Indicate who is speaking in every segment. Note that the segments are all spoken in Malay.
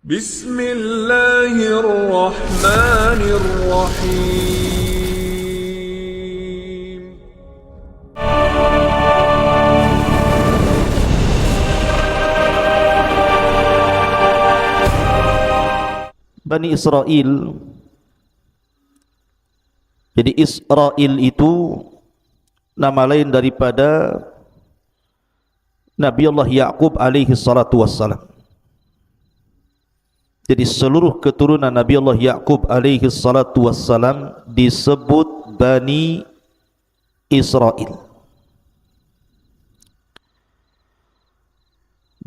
Speaker 1: بسم الله الرحمن الرحيم
Speaker 2: Bani Israel. Jadi Israel itu nama lain daripada Nabi Allah Ya'qub alaihi salatu wassalam. Jadi seluruh keturunan Nabi Allah Ya'qub alaihi salatu wassalam disebut Bani Israel.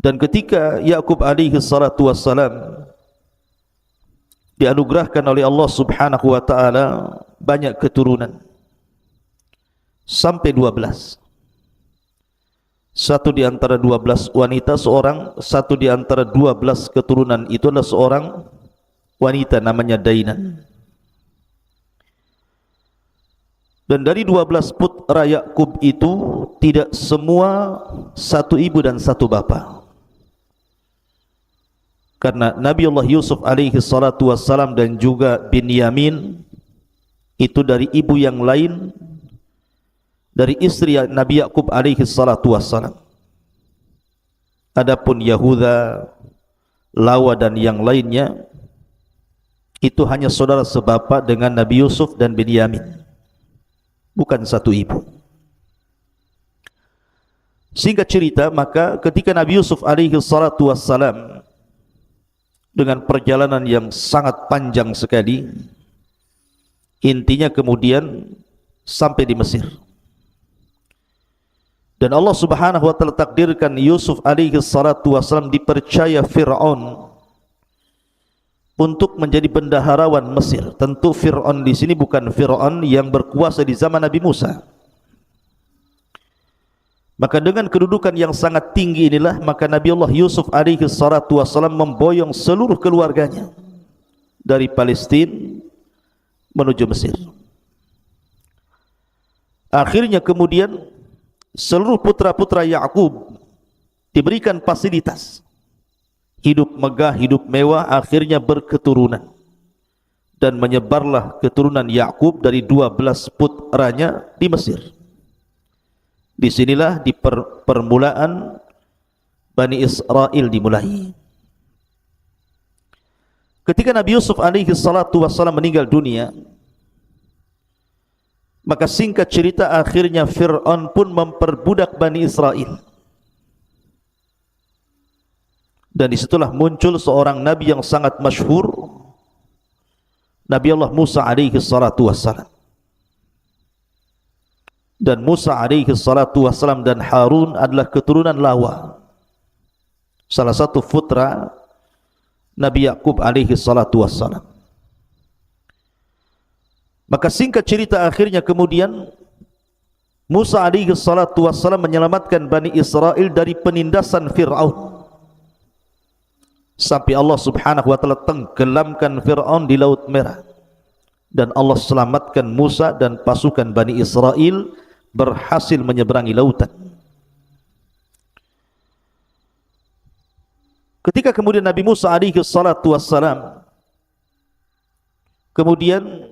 Speaker 2: Dan ketika Ya'qub alaihi salatu wassalam dianugerahkan oleh Allah subhanahu wa ta'ala banyak keturunan sampai 12. Satu di antara 12 wanita seorang, satu di antara 12 keturunan itu adalah seorang wanita namanya Dainan. Dan dari 12 putra Ya'qub itu tidak semua satu ibu dan satu bapa. Karena Nabi Allah Yusuf alaihi salatu wassalam dan juga Binyamin itu dari ibu yang lain, dari istri Nabi Ya'qub alaihi salatu wassalam. Adapun Yahuda, Lawa dan yang lainnya itu hanya saudara sebapa dengan Nabi Yusuf dan Binyamin, bukan satu ibu. Singkat cerita, maka ketika Nabi Yusuf alaihi salatu wassalam dengan perjalanan yang sangat panjang sekali, intinya kemudian sampai di Mesir. Dan Allah subhanahu wa ta'ala takdirkan Yusuf alaihi salatu wassalam dipercaya Fir'aun untuk menjadi bendaharawan Mesir. Tentu Fir'aun di sini bukan Fir'aun yang berkuasa di zaman Nabi Musa. Maka dengan kedudukan yang sangat tinggi inilah, maka Nabi Allah Yusuf alaihi salatu wassalam memboyong seluruh keluarganya dari Palestina menuju Mesir. Akhirnya kemudian seluruh putra-putra Ya'qub diberikan fasilitas hidup megah, hidup mewah, akhirnya berketurunan. Dan menyebarlah keturunan Ya'qub dari 12 putranya di Mesir. Disinilah di permulaan Bani Israel dimulai. Ketika Nabi Yusuf alaihi salatu wassalam meninggal dunia, maka singkat cerita akhirnya Fir'aun pun memperbudak Bani Israel. Dan disitulah muncul seorang Nabi yang sangat masyhur, Nabi Allah Musa alaihi salatu wassalam. Dan Musa alaihi salatu wassalam dan Harun adalah keturunan Lawa, salah satu putra Nabi Ya'qub alaihi salatu wassalam. Maka singkat cerita akhirnya kemudian Musa alaihi salatu wassalam menyelamatkan Bani Israel dari penindasan Fir'aun, sampai Allah subhanahu wa ta'ala tenggelamkan Fir'aun di Laut Merah. Dan Allah selamatkan Musa dan pasukan Bani Israel berhasil menyeberangi lautan. Ketika kemudian Nabi Musa alaihi salatu wassalam kemudian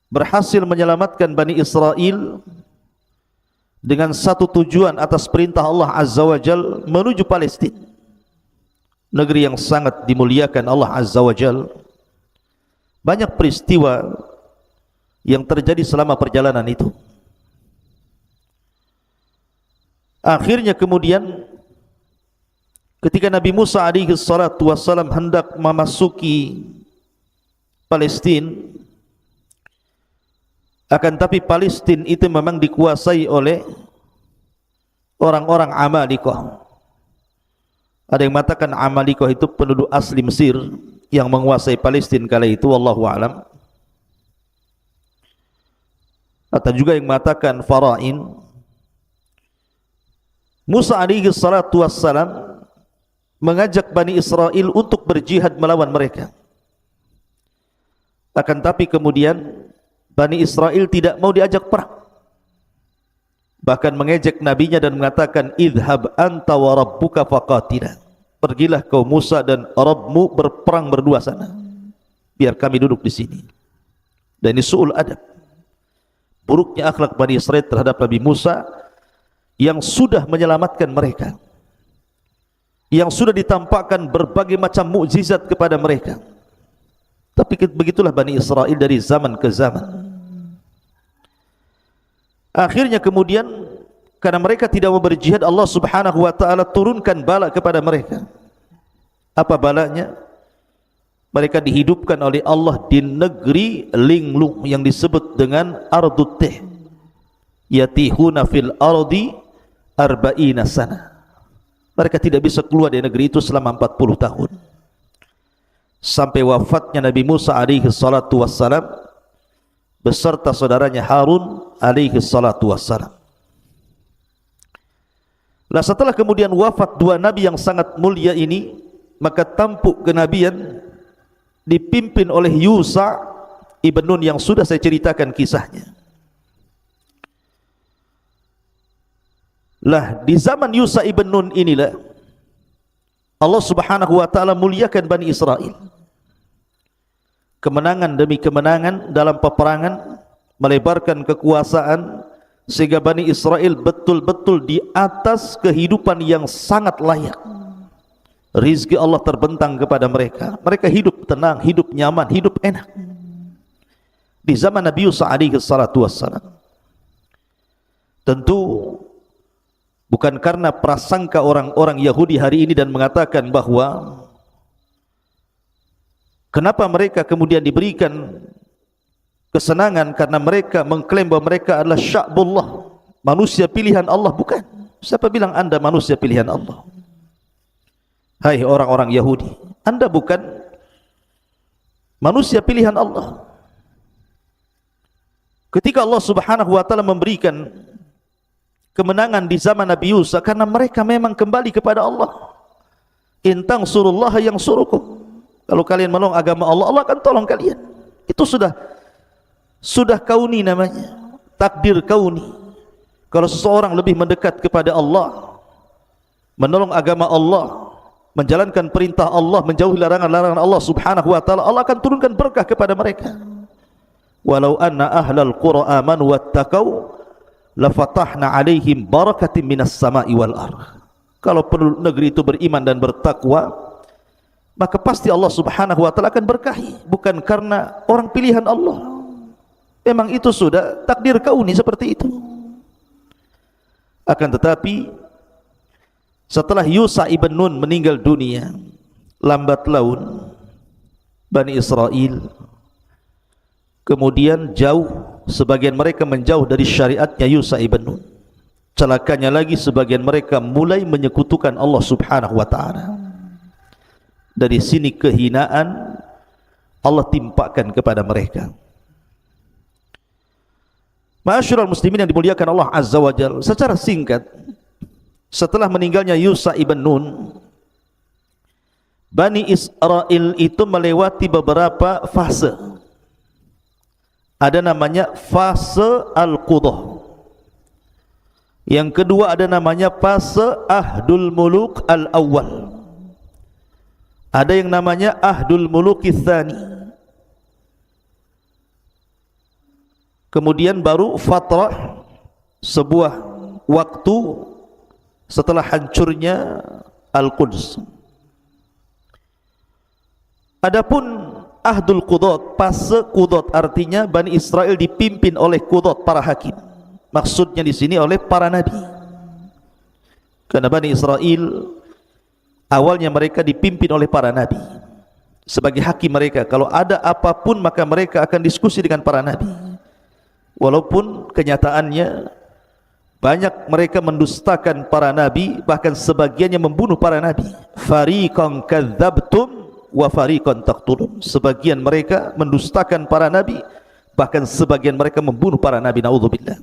Speaker 2: berhasil menyelamatkan Bani Israel dengan satu tujuan atas perintah Allah Azza wa Jal menuju Palestina, negeri yang sangat dimuliakan Allah Azza wa Jal. Banyak peristiwa yang terjadi selama perjalanan itu. Akhirnya kemudian ketika Nabi Musa alaihi salatu wassalam hendak memasuki Palestina, akan tapi Palestina itu memang dikuasai oleh orang-orang Amalikoh. Ada yang mengatakan Amalikoh itu penduduk asli Mesir yang menguasai Palestina kala itu, wallahu a'lam. Atau juga yang mengatakan Farain. Musa alaihi salatu wassalam mengajak Bani Israel untuk berjihad melawan mereka. Akan tapi kemudian Bani Israel tidak mau diajak perang, bahkan mengejek nabinya dan mengatakan idhab anta wa rabbuka faqatila, pergilah kau Musa dan Rabbmu berperang berdua sana, biar kami duduk di sini. Dan ini su'ul adab, buruknya akhlak Bani Israel terhadap Nabi Musa yang sudah menyelamatkan mereka, yang sudah ditampakkan berbagai macam mukjizat kepada mereka. Tapi begitulah Bani Israel dari zaman ke zaman. Akhirnya kemudian karena mereka tidak mau berjihad, Allah Subhanahu wa taala turunkan bala kepada mereka. Apa balanya? Mereka dihidupkan oleh Allah di negeri linglung yang disebut dengan Ardut Tih. Yatihuna fil ardi arba'ina sana. Mereka tidak bisa keluar dari negeri itu selama 40 tahun. Sampai wafatnya Nabi Musa alaihi salatu wassalam beserta saudaranya Harun alaihi salatu wassalam. Nah, setelah kemudian wafat dua nabi yang sangat mulia ini, maka tampuk kenabian dipimpin oleh Yusha ibn Nun yang sudah saya ceritakan kisahnya. Lah, di zaman Yusha ibn Nun inilah Allah Subhanahu wa taala muliakan Bani Israel. Kemenangan demi kemenangan dalam peperangan, melebarkan kekuasaan sehingga Bani Israel betul-betul di atas kehidupan yang sangat layak. Rizki Allah terbentang kepada mereka. Mereka hidup tenang, hidup nyaman, hidup enak di zaman Nabi Yusha alaihi salatu wassalam. Tentu bukan karena prasangka orang-orang Yahudi hari ini dan mengatakan bahwa kenapa mereka kemudian diberikan kesenangan karena mereka mengklaim bahwa mereka adalah sya'bullah, manusia pilihan Allah. Bukan. Siapa bilang Anda manusia pilihan Allah? Hai orang-orang Yahudi, Anda bukan manusia pilihan Allah. Ketika Allah Subhanahu wa taala memberikan kemenangan di zaman Nabi Yusha, karena mereka memang kembali kepada Allah. In tansurullaha yansurukum. Kalau kalian menolong agama Allah, Allah akan tolong kalian. Itu sudah kauni namanya, takdir kauni. Kalau seseorang lebih mendekat kepada Allah, menolong agama Allah, menjalankan perintah Allah, menjauhi larangan-larangan Allah Subhanahu wa taala, Allah akan turunkan berkah kepada mereka. Walau anna ahlal qura amanu wattaqau lafatahna alaihim barakatin minas sama'i wal ardh. Kalau penduduk negeri itu beriman dan bertakwa, maka pasti Allah Subhanahu wa taala akan berkahi, bukan karena orang pilihan Allah. Memang itu sudah takdir kauni seperti itu. Akan tetapi setelah Yusha ibn Nun meninggal dunia, lambat laun Bani Israel kemudian jauh, sebagian mereka menjauh dari syariatnya Yusha ibn Nun. Celakanya lagi, sebagian mereka mulai menyekutukan Allah Subhanahu wa taala. Dari sini kehinaan Allah timpakan kepada mereka. Ma'asyiral muslimin yang dimuliakan Allah Azza wa Jalla, secara singkat, setelah meninggalnya Yusha ibn Nun, Bani Israel itu melewati beberapa fase. Ada namanya fase Al-Qudah. Yang kedua ada namanya fase Ahdul Muluk Al-Awwal. Ada yang namanya Ahdul Muluk Al-Thani. Kemudian baru fatrah, sebuah waktu setelah hancurnya Al-Quds. Adapun Ahdul Qudot, fase Qudot, artinya Bani Israel dipimpin oleh Qudot, para hakim. Maksudnya di sini oleh para nabi. Karena Bani Israel awalnya mereka dipimpin oleh para nabi sebagai hakim mereka. Kalau ada apapun maka mereka akan diskusi dengan para nabi. Walaupun kenyataannya banyak mereka mendustakan para nabi, bahkan sebagiannya membunuh para nabi. Fariqan kadzabtum wa fariqan taqtulun. Sebagian mereka mendustakan para nabi, bahkan sebagian mereka membunuh para nabi. Naudzubillah.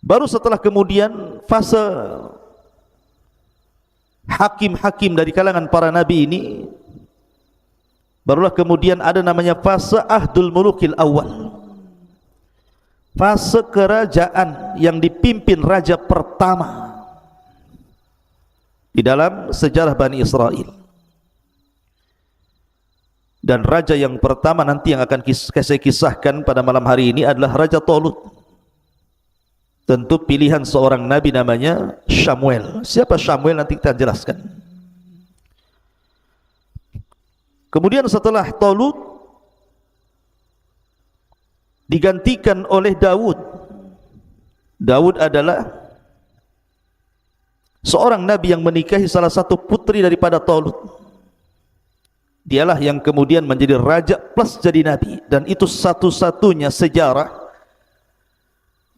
Speaker 2: Baru setelah kemudian fase hakim-hakim dari kalangan para nabi ini, barulah kemudian ada namanya fase Ahdul Mulukil Awal, fase kerajaan yang dipimpin raja pertama. di dalam sejarah Bani Israel. Dan raja yang pertama nanti yang akan saya kisahkan pada malam hari ini adalah Raja Talut. Tentu pilihan seorang nabi namanya Samuel. Siapa Samuel nanti kita jelaskan. Kemudian setelah Talut digantikan oleh Daud. Daud adalah seorang nabi yang menikahi salah satu putri daripada Talut. Dialah yang kemudian menjadi raja plus jadi nabi, dan itu satu-satunya sejarah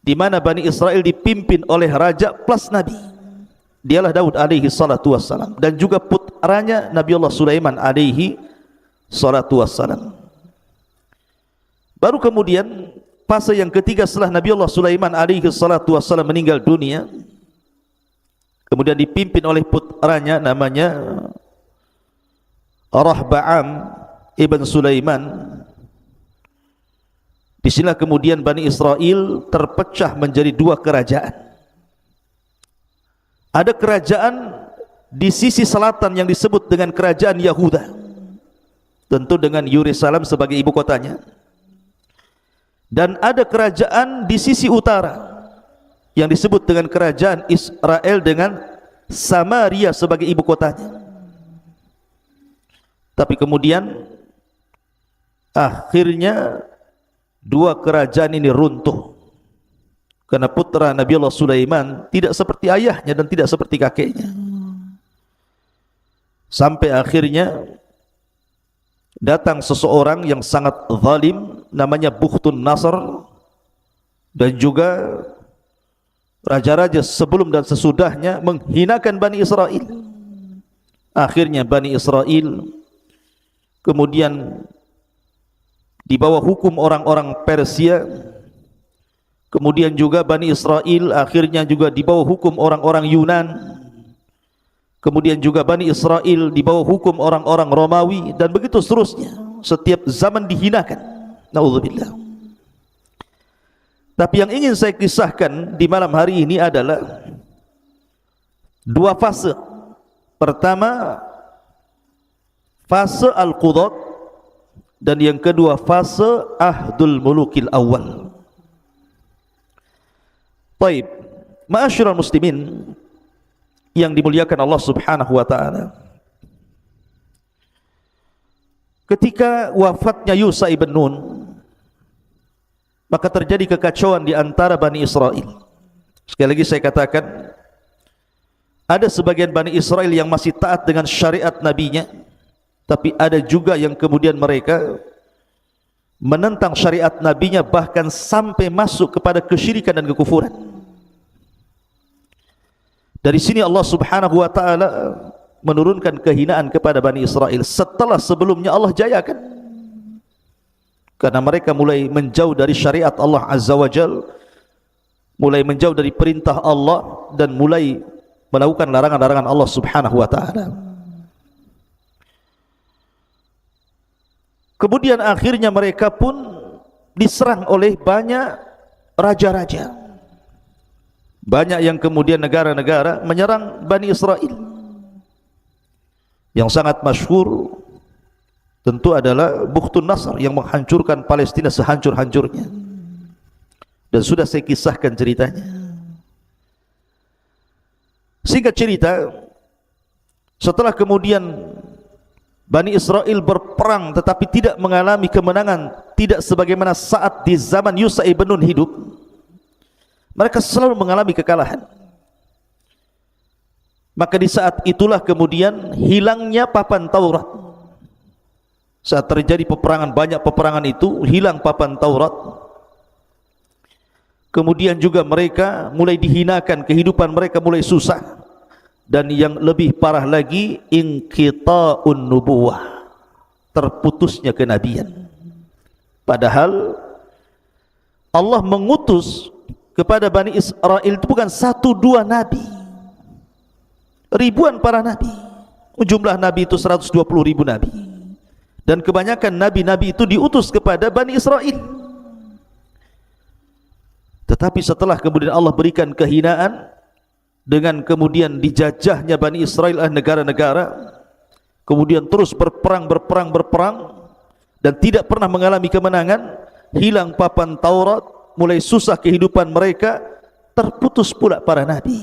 Speaker 2: di mana Bani Israel dipimpin oleh raja plus nabi. Dialah Daud alaihi salatu wassalam, dan juga putranya Nabi Allah Sulaiman alaihi salatu wassalam. Baru kemudian fase yang ketiga setelah Nabi Allah Sulaiman alaihi salatu wassalam meninggal dunia, kemudian dipimpin oleh putranya namanya Rahba'am ibn Sulaiman. Di sinilah kemudian Bani Israel terpecah menjadi dua kerajaan. Ada kerajaan di sisi selatan yang disebut dengan kerajaan Yahuda, tentu dengan Yerusalem sebagai ibu kotanya. Dan ada kerajaan di sisi utara yang disebut dengan kerajaan Israel dengan Samaria sebagai ibu kotanya. Tapi kemudian akhirnya dua kerajaan ini runtuh karena putra Nabi Allah Sulaiman tidak seperti ayahnya dan tidak seperti kakeknya. Sampai akhirnya datang seseorang yang sangat zalim namanya Bukhtun Nasr, dan juga raja-raja sebelum dan sesudahnya menghinakan Bani Israel. Akhirnya Bani Israel kemudian di bawah hukum orang-orang Persia, kemudian juga Bani Israel akhirnya juga di bawah hukum orang-orang Yunan, kemudian juga Bani Israel di bawah hukum orang-orang Romawi, dan begitu seterusnya. Setiap zaman dihinakan. Na'udzubillah. Tapi yang ingin saya kisahkan di malam hari ini adalah dua fase. Pertama, fase Al-Qudat, dan yang kedua fase Ahdul Mulukil Awal. Baik, ma'asyiral muslimin yang dimuliakan Allah Subhanahu wa taala. Ketika wafatnya Yusha ibn Nun, maka terjadi kekacauan di antara Bani Israel. Sekali lagi saya katakan, ada sebagian Bani Israel yang masih taat dengan syariat nabinya, tapi ada juga yang kemudian mereka menentang syariat nabinya, bahkan sampai masuk kepada kesyirikan dan kekufuran. Dari sini Allah Subhanahu wa taala menurunkan kehinaan kepada Bani Israel setelah sebelumnya Allah jayakan, karena mereka mulai menjauh dari syariat Allah Azza wa Jal, mulai menjauh dari perintah Allah, dan mulai melakukan larangan-larangan Allah Subhanahu wa taala. Kemudian akhirnya mereka pun diserang oleh banyak raja-raja. Banyak yang kemudian negara-negara menyerang Bani Israel. Yang sangat masyhur tentu adalah Bukhtun Nasr yang menghancurkan Palestina sehancur-hancurnya. Dan sudah saya kisahkan ceritanya. Singkat cerita, setelah kemudian Bani Israel berperang tetapi tidak mengalami kemenangan, tidak sebagaimana saat di zaman Yusha ibn Nun hidup, mereka selalu mengalami kekalahan. Maka di saat itulah kemudian hilangnya papan Taurat. Saat terjadi peperangan, banyak peperangan itu, hilang papan Taurat. Kemudian juga mereka mulai dihinakan, kehidupan mereka mulai susah. Dan yang lebih parah lagi, inqita'un nubuwah, terputusnya kenabian. Padahal Allah mengutus kepada Bani Israel itu bukan satu dua nabi, ribuan para nabi. Jumlah nabi itu 120.000 nabi, dan kebanyakan nabi-nabi itu diutus kepada Bani Israel. Tetapi setelah kemudian Allah berikan kehinaan, dengan kemudian dijajahnya Bani Israel oleh negara-negara, kemudian terus berperang dan tidak pernah mengalami kemenangan, hilang papan Taurat, mulai susah kehidupan mereka, terputus pula para nabi.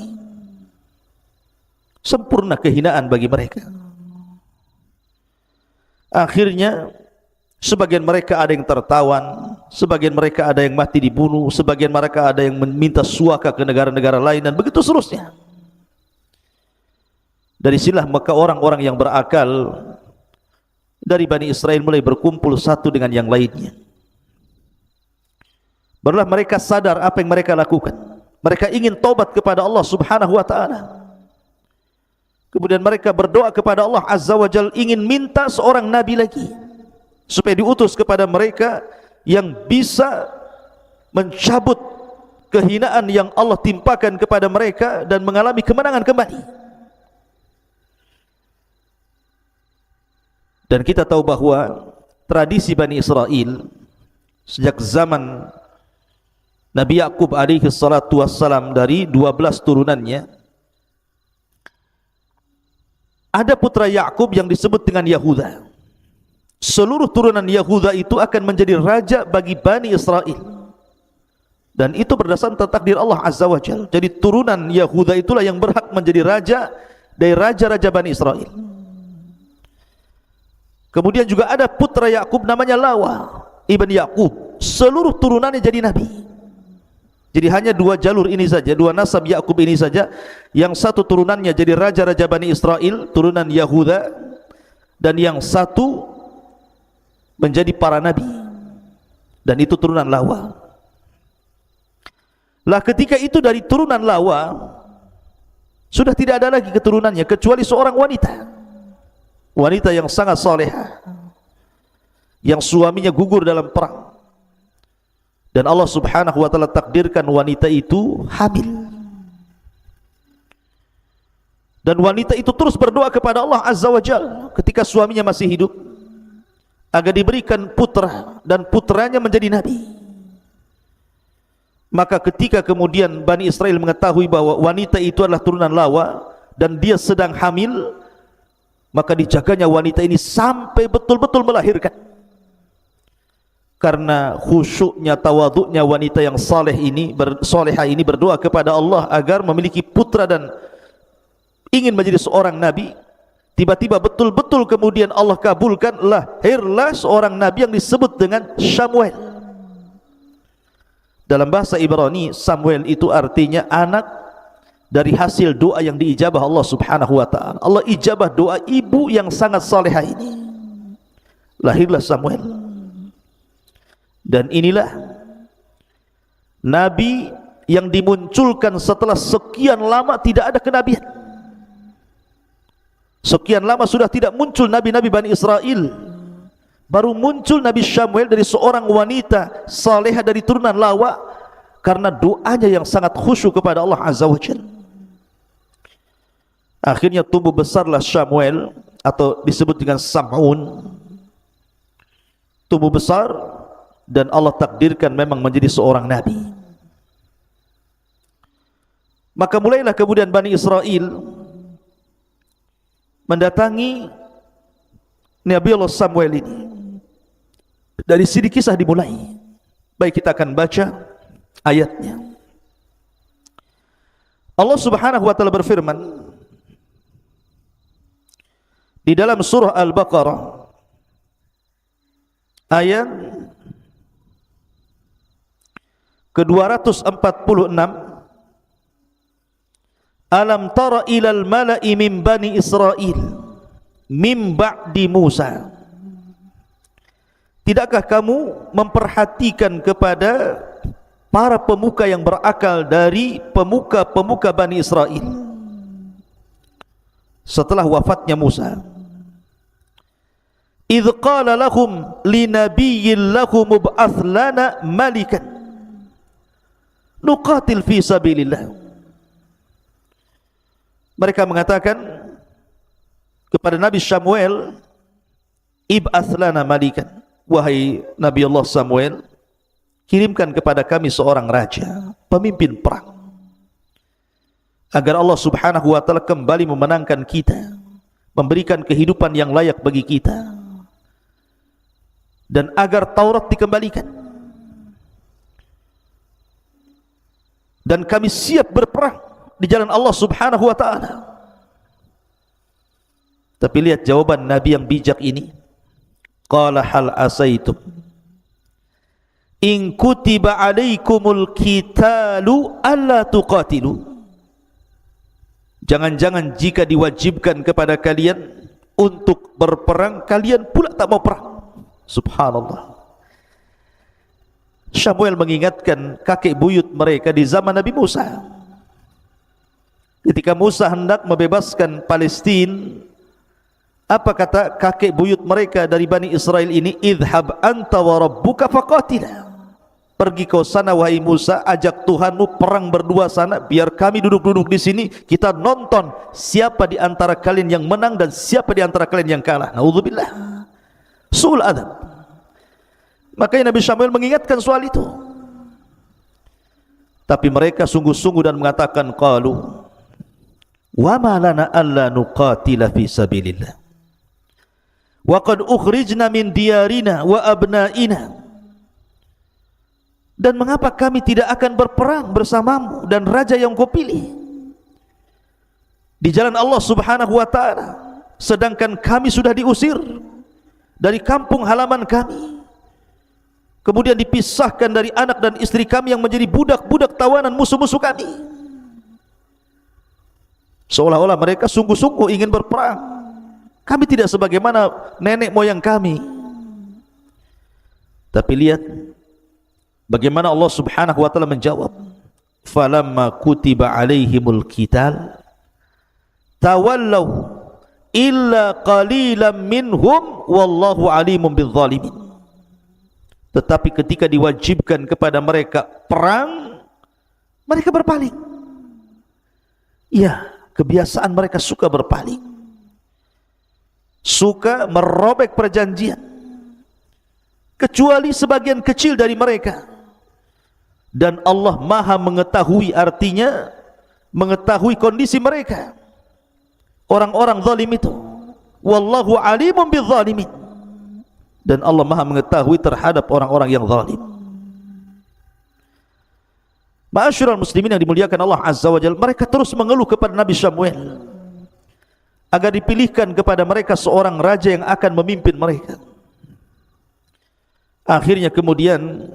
Speaker 2: Sempurna kehinaan bagi mereka. Akhirnya sebagian mereka ada yang tertawan, sebagian mereka ada yang mati dibunuh, sebagian mereka ada yang meminta suaka ke negara-negara lain, dan begitu seterusnya. Dari sinilah maka orang-orang yang berakal dari Bani Israel mulai berkumpul satu dengan yang lainnya. Barulah mereka sadar apa yang mereka lakukan. Mereka ingin taubat kepada Allah Subhanahu wa ta'ala. Kemudian mereka berdoa kepada Allah Azza wa Jalla, ingin minta seorang nabi lagi supaya diutus kepada mereka yang bisa mencabut kehinaan yang Allah timpakan kepada mereka dan mengalami kemenangan kembali. Dan kita tahu bahwa tradisi Bani Israel sejak zaman Nabi Yakub alaihi salatu wassalam, dari 12 turunannya ada putra Yakub yang disebut dengan Yahuda. Seluruh turunan Yahuda itu akan menjadi raja bagi Bani Israel, dan itu berdasarkan takdir Allah Azza wa Jalla. Jadi turunan Yahuda itulah yang berhak menjadi raja dari raja-raja Bani Israel. Kemudian juga ada putra Yakub namanya Lawa ibn Yakub. Seluruh turunannya jadi nabi. Jadi hanya 2 jalur ini saja, 2 nasab Yakub ini saja, yang satu turunannya jadi raja-raja Bani Israel, turunan Yahuda, dan yang satu menjadi para nabi, dan itu turunan Lawa. Lah ketika itu dari turunan Lawa sudah tidak ada lagi keturunannya kecuali seorang wanita yang sangat salehah, yang suaminya gugur dalam perang, dan Allah Subhanahu wa ta'ala takdirkan wanita itu hamil. Dan wanita itu terus berdoa kepada Allah Azza wa Jalla ketika suaminya masih hidup, agar diberikan putra dan putranya menjadi nabi. Maka ketika kemudian Bani Israel mengetahui bahwa wanita itu adalah turunan Lawa dan dia sedang hamil, maka dijaganya wanita ini sampai betul-betul melahirkan. Karena khusyuknya, tawaduknya wanita yang salehah ini berdoa kepada Allah agar memiliki putra dan ingin menjadi seorang nabi. Tiba-tiba betul-betul kemudian Allah kabulkan, lahirlah seorang nabi yang disebut dengan Samuel. Dalam bahasa Ibrani, Samuel itu artinya anak dari hasil doa yang diijabah Allah Subhanahu wa ta'ala. Allah ijabah doa ibu yang sangat salehah ini. Lahirlah Samuel. Dan inilah nabi yang dimunculkan setelah sekian lama tidak ada kenabian. Sekian lama sudah tidak muncul nabi-nabi Bani Israel, baru muncul Nabi Samuel dari seorang wanita salehah dari turunan Lawa, karena doanya yang sangat khusyuk kepada Allah Azza wa Jalla. Akhirnya tumbuh besarlah Samuel, atau disebut dengan Sam'un. Tumbuh besar dan Allah takdirkan memang menjadi seorang nabi. Maka mulailah kemudian Bani Israel mendatangi Nabi Allah Samuel ini. Dari sini kisah dimulai. Baik, kita akan baca ayatnya. Allah Subhanahu wa ta'ala berfirman di dalam surah Al-Baqarah ayat ke-246, Alam tara ilal mala'i min bani Israel min ba'di Musa. Tidakkah kamu memperhatikan kepada para pemuka yang berakal dari pemuka-pemuka Bani Israel setelah wafatnya Musa? Idh qala lahum linabiyyin lahum ub'ath lana malikan nuqatil fi sabilillah. Mereka mengatakan kepada Nabi Samuel, ib'ath lana malikan, wahai Nabi Allah Samuel, kirimkan kepada kami seorang raja, pemimpin perang, agar Allah subhanahu wa ta'ala kembali memenangkan kita, memberikan kehidupan yang layak bagi kita, dan agar Taurat dikembalikan. Dan kami siap berperang di jalan Allah subhanahu wa ta'ala. Tapi lihat jawaban Nabi yang bijak ini. Qala hal asaitum in kutiba alaikumul qitalu alla tuqatilu. Jangan-jangan jika diwajibkan kepada kalian untuk berperang, kalian pula tak mau perang. Subhanallah. Samuel mengingatkan kakek buyut mereka di zaman Nabi Musa. Ketika Musa hendak membebaskan Palestina, apa kata kakek buyut mereka dari Bani Israel ini? Idhab anta wa rabbuka faqatila. Pergi kau sana wahai Musa, ajak Tuhanmu perang berdua sana, biar kami duduk-duduk di sini, kita nonton siapa di antara kalian yang menang dan siapa di antara kalian yang kalah. Naudzubillah. Su'ul adab. Makanya Nabi Samuel mengingatkan soal itu. Tapi mereka sungguh-sungguh dan mengatakan, qalu wa ma lana alla nuqatila fi sabilillah wa qad ukhrijna min diyarina wa abnaina. Dan mengapa kami tidak akan berperang bersamamu dan raja yang kau pilih di jalan Allah subhanahu wa ta'ala, sedangkan kami sudah diusir dari kampung halaman kami, kemudian dipisahkan dari anak dan istri kami yang menjadi budak-budak tawanan musuh-musuh kami. Seolah-olah mereka sungguh-sungguh ingin berperang. Kami tidak sebagaimana nenek moyang kami. Tapi lihat bagaimana Allah subhanahu wa ta'ala menjawab. Falamma kutiba alaihimul qital tawallaw illa qalilan minhum wallahu alimun bizzalimin. Tetapi ketika diwajibkan kepada mereka perang, mereka berpaling. Ya, kebiasaan mereka suka berpaling, suka merobek perjanjian, kecuali sebagian kecil dari mereka. Dan Allah maha mengetahui, artinya mengetahui kondisi mereka, orang-orang zalim itu. Wallahu alimun bizzalimin. Dan Allah maha mengetahui terhadap orang-orang yang zalim. Ma'asyiral muslimin yang dimuliakan Allah azza wa jalla, mereka terus mengeluh kepada Nabi Samuel agar dipilihkan kepada mereka seorang raja yang akan memimpin mereka. Akhirnya kemudian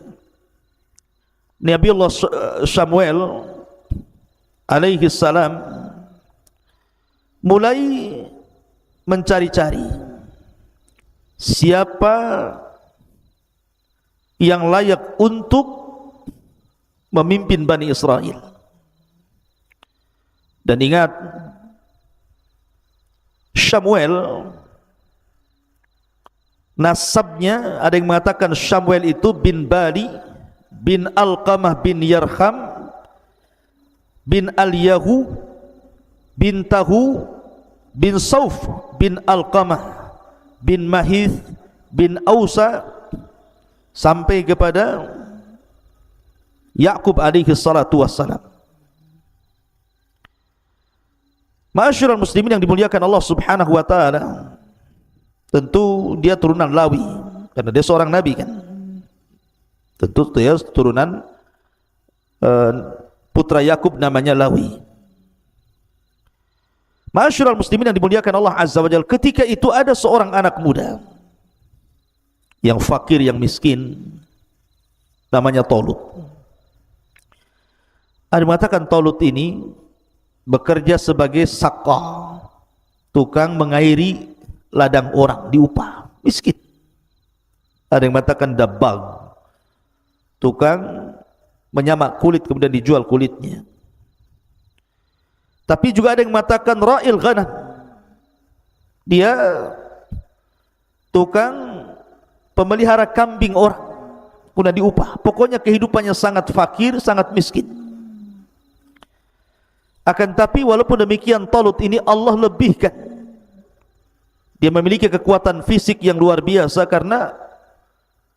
Speaker 2: Nabi Allah Samuel alaihi salam mulai mencari-cari siapa yang layak untuk memimpin Bani Israel. Dan ingat, Samuel nasabnya ada yang mengatakan Samuel itu bin Bali bin Alqamah bin Yarham bin Al-Yahu bin Tahu bin Sauf bin Alqamah bin Mahith bin Ausa sampai kepada Ya'qub alaihi salatu wassalam. Ma'asyiral muslimin yang dimuliakan Allah subhanahu wa ta'ala, tentu dia turunan Lawi karena dia seorang nabi kan. Tentu dia turunan putra Yakub namanya Lawi. Ma'asyiral muslimin yang dimuliakan Allah azza wa jalla, ketika itu ada seorang anak muda yang fakir, yang miskin, namanya Talut. Ada mengatakan Talut ini bekerja sebagai sakah, tukang mengairi ladang orang, diupah, miskin. Ada yang mengatakan dabbag, tukang menyamak kulit kemudian dijual kulitnya. Tapi juga ada yang mengatakan ra'il ghanam, dia tukang pemelihara kambing orang, kemudian diupah. Pokoknya kehidupannya sangat fakir, sangat miskin. Akan tapi walaupun demikian, Talut ini Allah lebihkan. Dia memiliki kekuatan fisik yang luar biasa, karena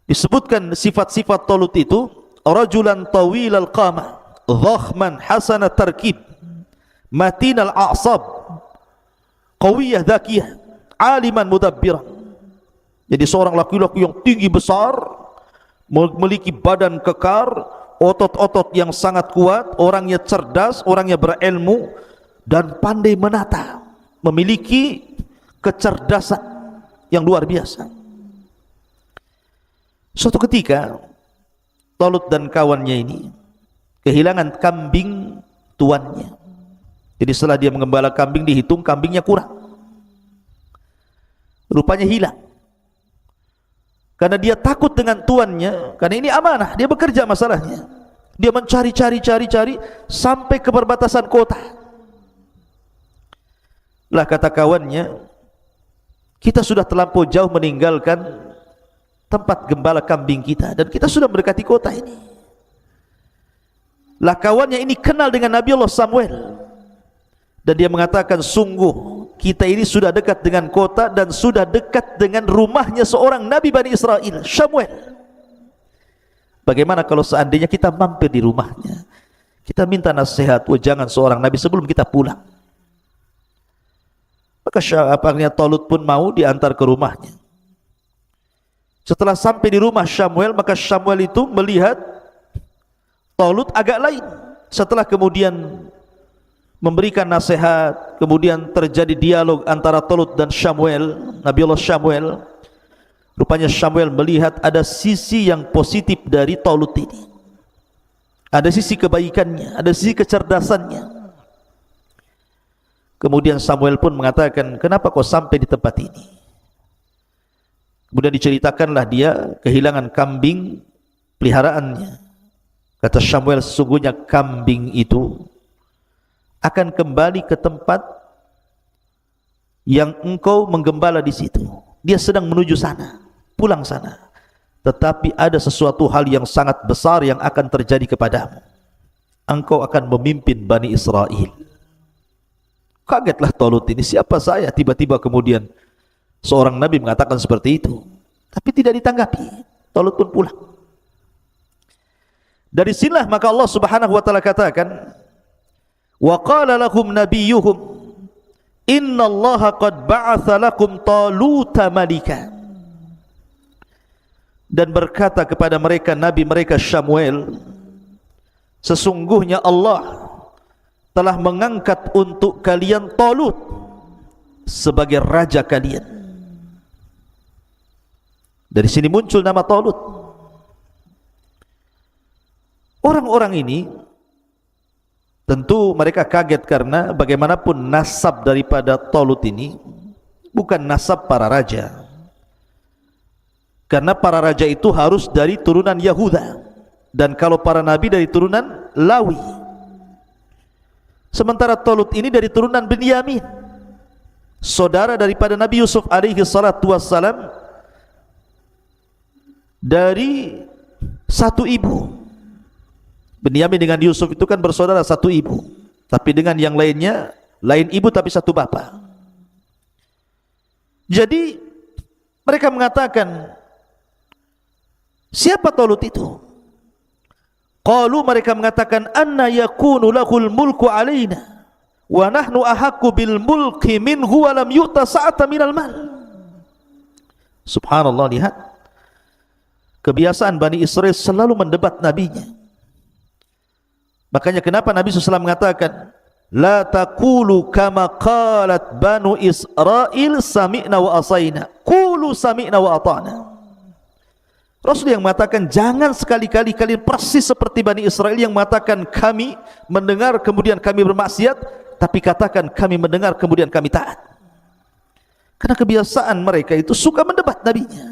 Speaker 2: disebutkan sifat-sifat Talut itu, rajulan tawilal qamah, dhakhman hasanat tarkib, matinal a'sab, qawiyah dzakiyah, aliman mudabbiran. Jadi seorang laki-laki yang tinggi besar, memiliki badan kekar, otot-otot yang sangat kuat, orangnya cerdas, orangnya berilmu dan pandai menata, memiliki kecerdasan yang luar biasa. Suatu ketika Talut dan kawannya ini kehilangan kambing tuannya. Jadi setelah dia mengembala kambing, dihitung kambingnya kurang, rupanya hilang. Karena dia takut dengan tuannya, karena ini amanah, dia bekerja masalahnya. Dia mencari sampai ke perbatasan kota. Lah kata kawannya, kita sudah terlampau jauh meninggalkan tempat gembala kambing kita dan kita sudah mendekati kota ini. Lah kawannya ini kenal dengan Nabi Allah Samuel dan dia mengatakan, sungguh kita ini sudah dekat dengan kota dan sudah dekat dengan rumahnya seorang Nabi Bani Israel, Samuel. Bagaimana kalau seandainya kita mampir di rumahnya, kita minta nasihat wajangan seorang Nabi sebelum kita pulang. Maka akhirnya Talut pun mau diantar ke rumahnya. Setelah sampai di rumah Samuel, maka Samuel itu melihat Talut agak lain. Setelah kemudian memberikan nasihat, kemudian terjadi dialog antara Talut dan Samuel, Nabi Allah Samuel. Rupanya Samuel melihat ada sisi yang positif dari Talut ini. Ada sisi kebaikannya, ada sisi kecerdasannya. Kemudian Samuel pun mengatakan, kenapa kau sampai di tempat ini? Kemudian diceritakanlah dia kehilangan kambing peliharaannya. Kata Samuel, sesungguhnya kambing itu akan kembali ke tempat yang engkau menggembala di situ. Dia sedang menuju sana, pulang sana. Tetapi ada sesuatu hal yang sangat besar yang akan terjadi kepadamu. Engkau akan memimpin Bani Israel. Kagetlah Talut ini, siapa saya? Tiba-tiba kemudian seorang Nabi mengatakan seperti itu. Tapi tidak ditanggapi. Talut pun pulang. Dari sinilah maka Allah Subhanahu wa taala katakan, wa qala lahum nabiyyuhum innallaha qad ba'atsa lakum Taluta malika. Dan berkata kepada mereka nabi mereka Samuel, sesungguhnya Allah telah mengangkat untuk kalian Talut sebagai raja kalian. Dari sini muncul nama Talut. Orang-orang ini tentu mereka kaget karena bagaimanapun nasab daripada Talut ini bukan nasab para raja. Karena para raja itu harus dari turunan Yahuda, dan kalau para nabi dari turunan Lawi. Sementara Talut ini dari turunan Binyamin, saudara daripada Nabi Yusuf alaihi salatu wassalam, dari satu ibu. Binyamin dengan Yusuf itu kan bersaudara satu ibu, tapi dengan yang lainnya lain ibu tapi satu bapa. Jadi mereka mengatakan, siapa Talut itu? Qalu, mereka mengatakan, anna yakunu lahul mulku alaina wa nahnu ahaqqu bil mulki minhu wa lam yu'ta sa'atan minal mal. Subhanallah, lihat kebiasaan Bani Israel selalu mendebat nabinya. Makanya kenapa Nabi SAW mengatakan, la taqulu kama qalat Banu Israel sami'na wa asayna, qulu sami'na wa ata'na. Rasul yang mengatakan, jangan sekali-kali kalian persis seperti Bani Israel yang mengatakan kami mendengar kemudian kami bermaksiat, tapi katakan kami mendengar kemudian kami taat. Karena kebiasaan mereka itu suka mendebat nabinya.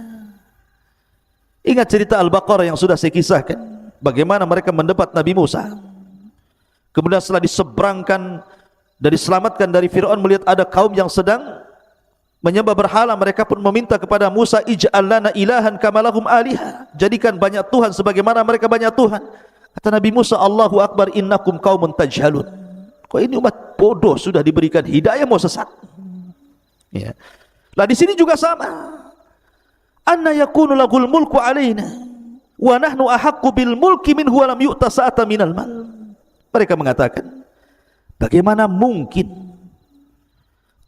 Speaker 2: Ingat cerita Al-Baqarah yang sudah saya kisahkan, bagaimana mereka mendebat Nabi Musa. Kemudian setelah diseberangkan dan diselamatkan dari Fir'aun, melihat ada kaum yang sedang menyembah berhala, mereka pun meminta kepada Musa, ij'al lana ilahan kama lahum aliha, jadikan banyak Tuhan sebagaimana mereka banyak Tuhan. Kata Nabi Musa, Allahu Akbar, innakum qaumun tajhalun. Kok ini umat bodoh, sudah diberikan hidayah mau sesat. Ya. Lah di sini juga sama. Anna yakunu lahul mulku alaina wa nahnu ahaqqu bil mulki minhu wa lam yu'ta sa'atan minal mal. Mereka mengatakan, Bagaimana mungkin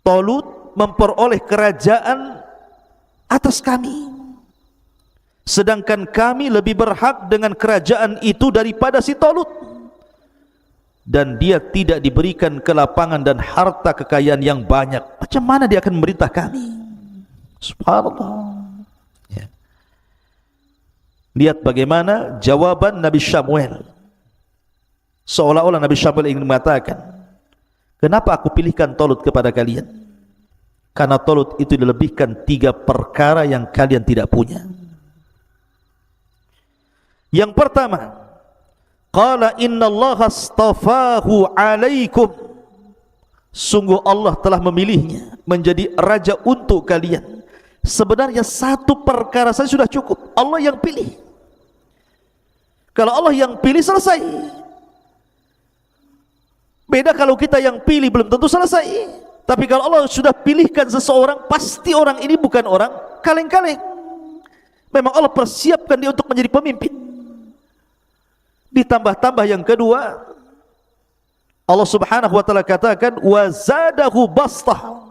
Speaker 2: Talut memperoleh kerajaan atas kami, sedangkan kami lebih berhak dengan kerajaan itu daripada si Talut, dan dia tidak diberikan kelapangan dan harta kekayaan yang banyak. Macam mana dia akan memerintah kami? Subhanallah. Ya. Lihat bagaimana jawaban Nabi Samuel. Seolah-olah Nabi Samuel ingin mengatakan, kenapa aku pilihkan Talut kepada kalian? Karena Talut itu dilebihkan 3 perkara yang kalian tidak punya. Yang pertama, qala innallaha astafahu alaikum, sungguh Allah telah memilihnya menjadi raja untuk kalian. Sebenarnya 1 perkara saja sudah cukup. Allah yang pilih. Kalau Allah yang pilih, selesai. Beda kalau kita yang pilih, belum tentu selesai. Tapi kalau Allah sudah pilihkan seseorang, pasti orang ini bukan orang kaleng-kaleng. Memang Allah persiapkan dia untuk menjadi pemimpin. Ditambah-tambah yang kedua, Allah subhanahu wa ta'ala katakan wazadahu bastah,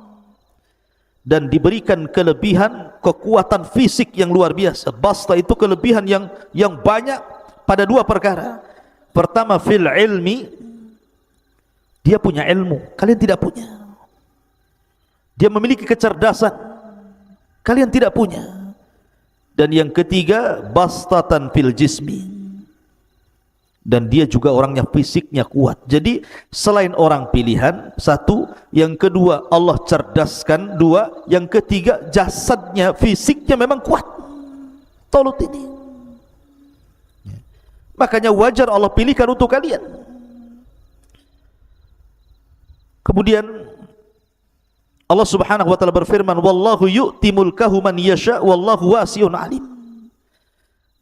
Speaker 2: dan diberikan kelebihan kekuatan fisik yang luar biasa. Bastah itu kelebihan yang banyak pada 2 perkara. Pertama, fil ilmi, dia punya ilmu, kalian tidak punya. Dia memiliki kecerdasan, kalian tidak punya. Dan yang ketiga, bastatan fil jismi, dan dia juga orangnya fisiknya kuat. Jadi selain orang pilihan, 1, yang kedua Allah cerdaskan, 2, yang ketiga jasadnya, fisiknya memang kuat. Talut ini, makanya wajar Allah pilihkan untuk kalian. Kemudian Allah subhanahu wa ta'ala berfirman, wallahu yu'ti mulkahu man yasha wallahu wasi'un alim,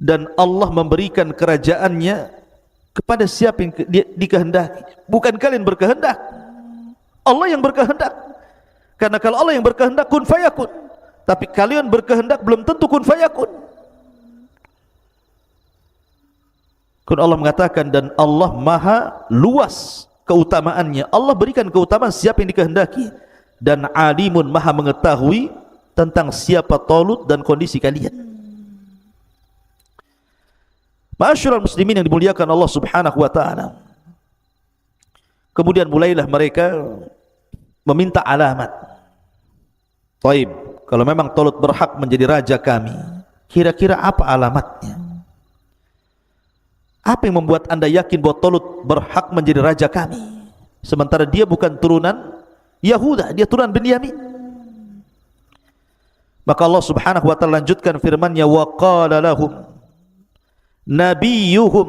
Speaker 2: dan Allah memberikan kerajaannya kepada siapa yang dikehendaki. Bukan kalian berkehendak, Allah yang berkehendak. Karena kalau Allah yang berkehendak, kun fayakun. Tapi kalian berkehendak, belum tentu kun fayakun. Kun Allah mengatakan, dan Allah maha luas keutamaannya. Allah berikan keutamaan siapa yang dikehendaki. Dan alimun, maha mengetahui tentang siapa Talut dan kondisi kalian. Ma'asyiral muslimin yang dimuliakan Allah subhanahu wa ta'ala. Kemudian mulailah mereka meminta alamat. Taib, kalau memang Talut berhak menjadi raja kami, kira-kira apa alamatnya? Apa yang membuat anda yakin bahwa Talut berhak menjadi raja kami, sementara dia bukan turunan Yahuda, dia turunan Benyamin? Maka Allah subhanahu wa ta'ala lanjutkan firman-Nya, wa qala lahum nabiyuhum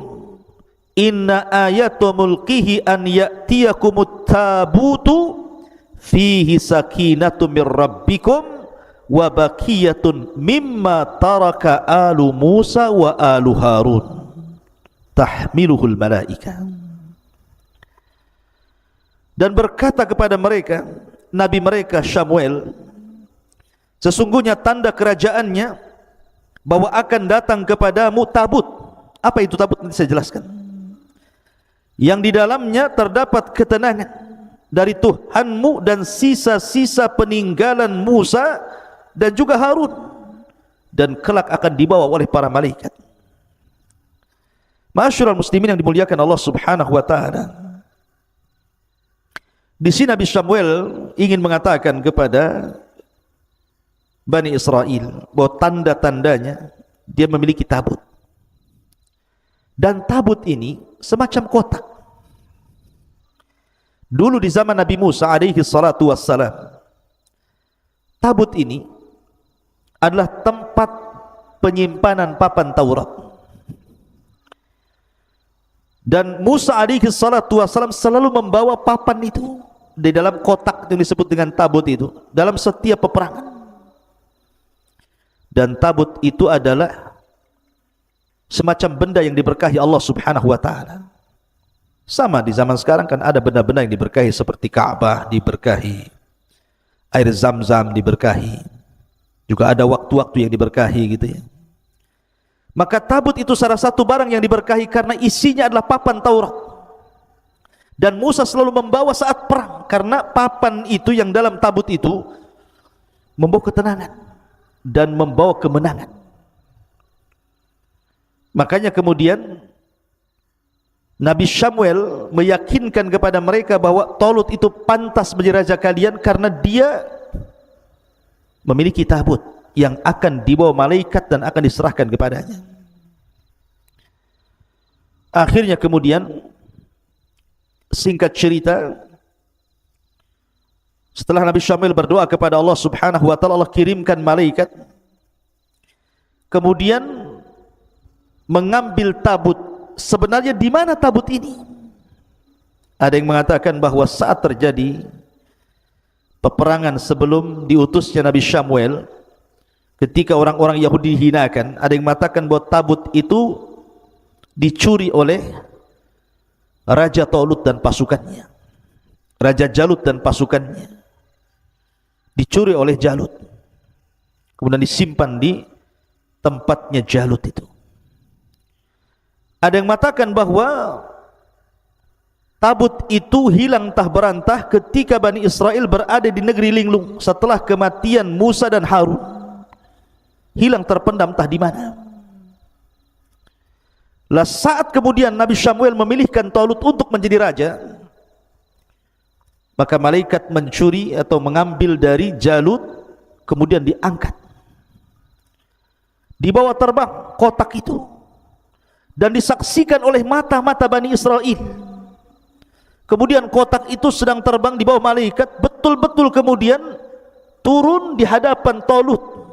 Speaker 2: inna ayatu mulkihi an ya'tiyakumut tabutu fihi sakinatu mir rabbikum wa baqiyatun mimma taraka alu Musa wa alu Harun tahmiluhul malaika. Dan berkata kepada mereka, nabi mereka Samuel, sesungguhnya tanda kerajaannya bahwa akan datang kepadamu tabut. Apa itu tabut? Nanti saya jelaskan. Yang di dalamnya terdapat ketenangan dari Tuhanmu dan sisa-sisa peninggalan Musa dan juga Harun, dan kelak akan dibawa oleh para malaikat. Ma'asyiral muslimin yang dimuliakan Allah subhanahu wa ta'ala, di sini Nabi Samuel ingin mengatakan kepada Bani Israel bahwa tanda-tandanya dia memiliki tabut. Dan tabut ini semacam kotak. Dulu di zaman Nabi Musa alaihi salatu wassalam, tabut ini adalah tempat penyimpanan papan Taurat. Dan Musa alaihi salatu wassalam selalu membawa papan itu di dalam kotak yang disebut dengan tabut itu dalam setiap peperangan. Dan tabut itu adalah semacam benda yang diberkahi Allah subhanahu wa ta'ala. Sama di zaman sekarang kan ada benda-benda yang diberkahi, seperti Ka'bah diberkahi, air Zam-Zam diberkahi, juga ada waktu-waktu yang diberkahi gitu ya. Maka tabut itu salah satu barang yang diberkahi karena isinya adalah papan Taurat. Dan Musa selalu membawa saat perang, karena papan itu yang dalam tabut itu membawa ketenangan dan membawa kemenangan. Makanya kemudian Nabi Samuel meyakinkan kepada mereka bahwa Talut itu pantas menjadi raja kalian karena dia memiliki tabut yang akan dibawa malaikat dan akan diserahkan kepadanya. Akhirnya kemudian, singkat cerita, setelah Nabi Samuel berdoa kepada Allah Subhanahu wa taala, Allah kirimkan malaikat, kemudian mengambil tabut. Sebenarnya di mana tabut ini? Ada yang mengatakan bahwa saat terjadi peperangan sebelum diutusnya Nabi Samuel, ketika orang-orang Yahudi dihinakan, ada yang mengatakan bahwa tabut itu dicuri oleh Raja Talut dan pasukannya, Raja Jalut dan pasukannya, dicuri oleh Jalut, kemudian disimpan di tempatnya Jalut itu. Ada yang mengatakan bahwa tabut itu hilang entah berantah ketika Bani Israel berada di negeri linglung setelah kematian Musa dan Harun. Hilang terpendam entah di mana. Lah saat kemudian Nabi Samuel memilihkan Talut untuk menjadi raja, maka malaikat mencuri atau mengambil dari Jalut, kemudian diangkat, dibawa terbang kotak itu, dan disaksikan oleh mata-mata Bani Israel. Kemudian kotak itu sedang terbang di bawah malaikat, betul-betul kemudian turun di hadapan Talut.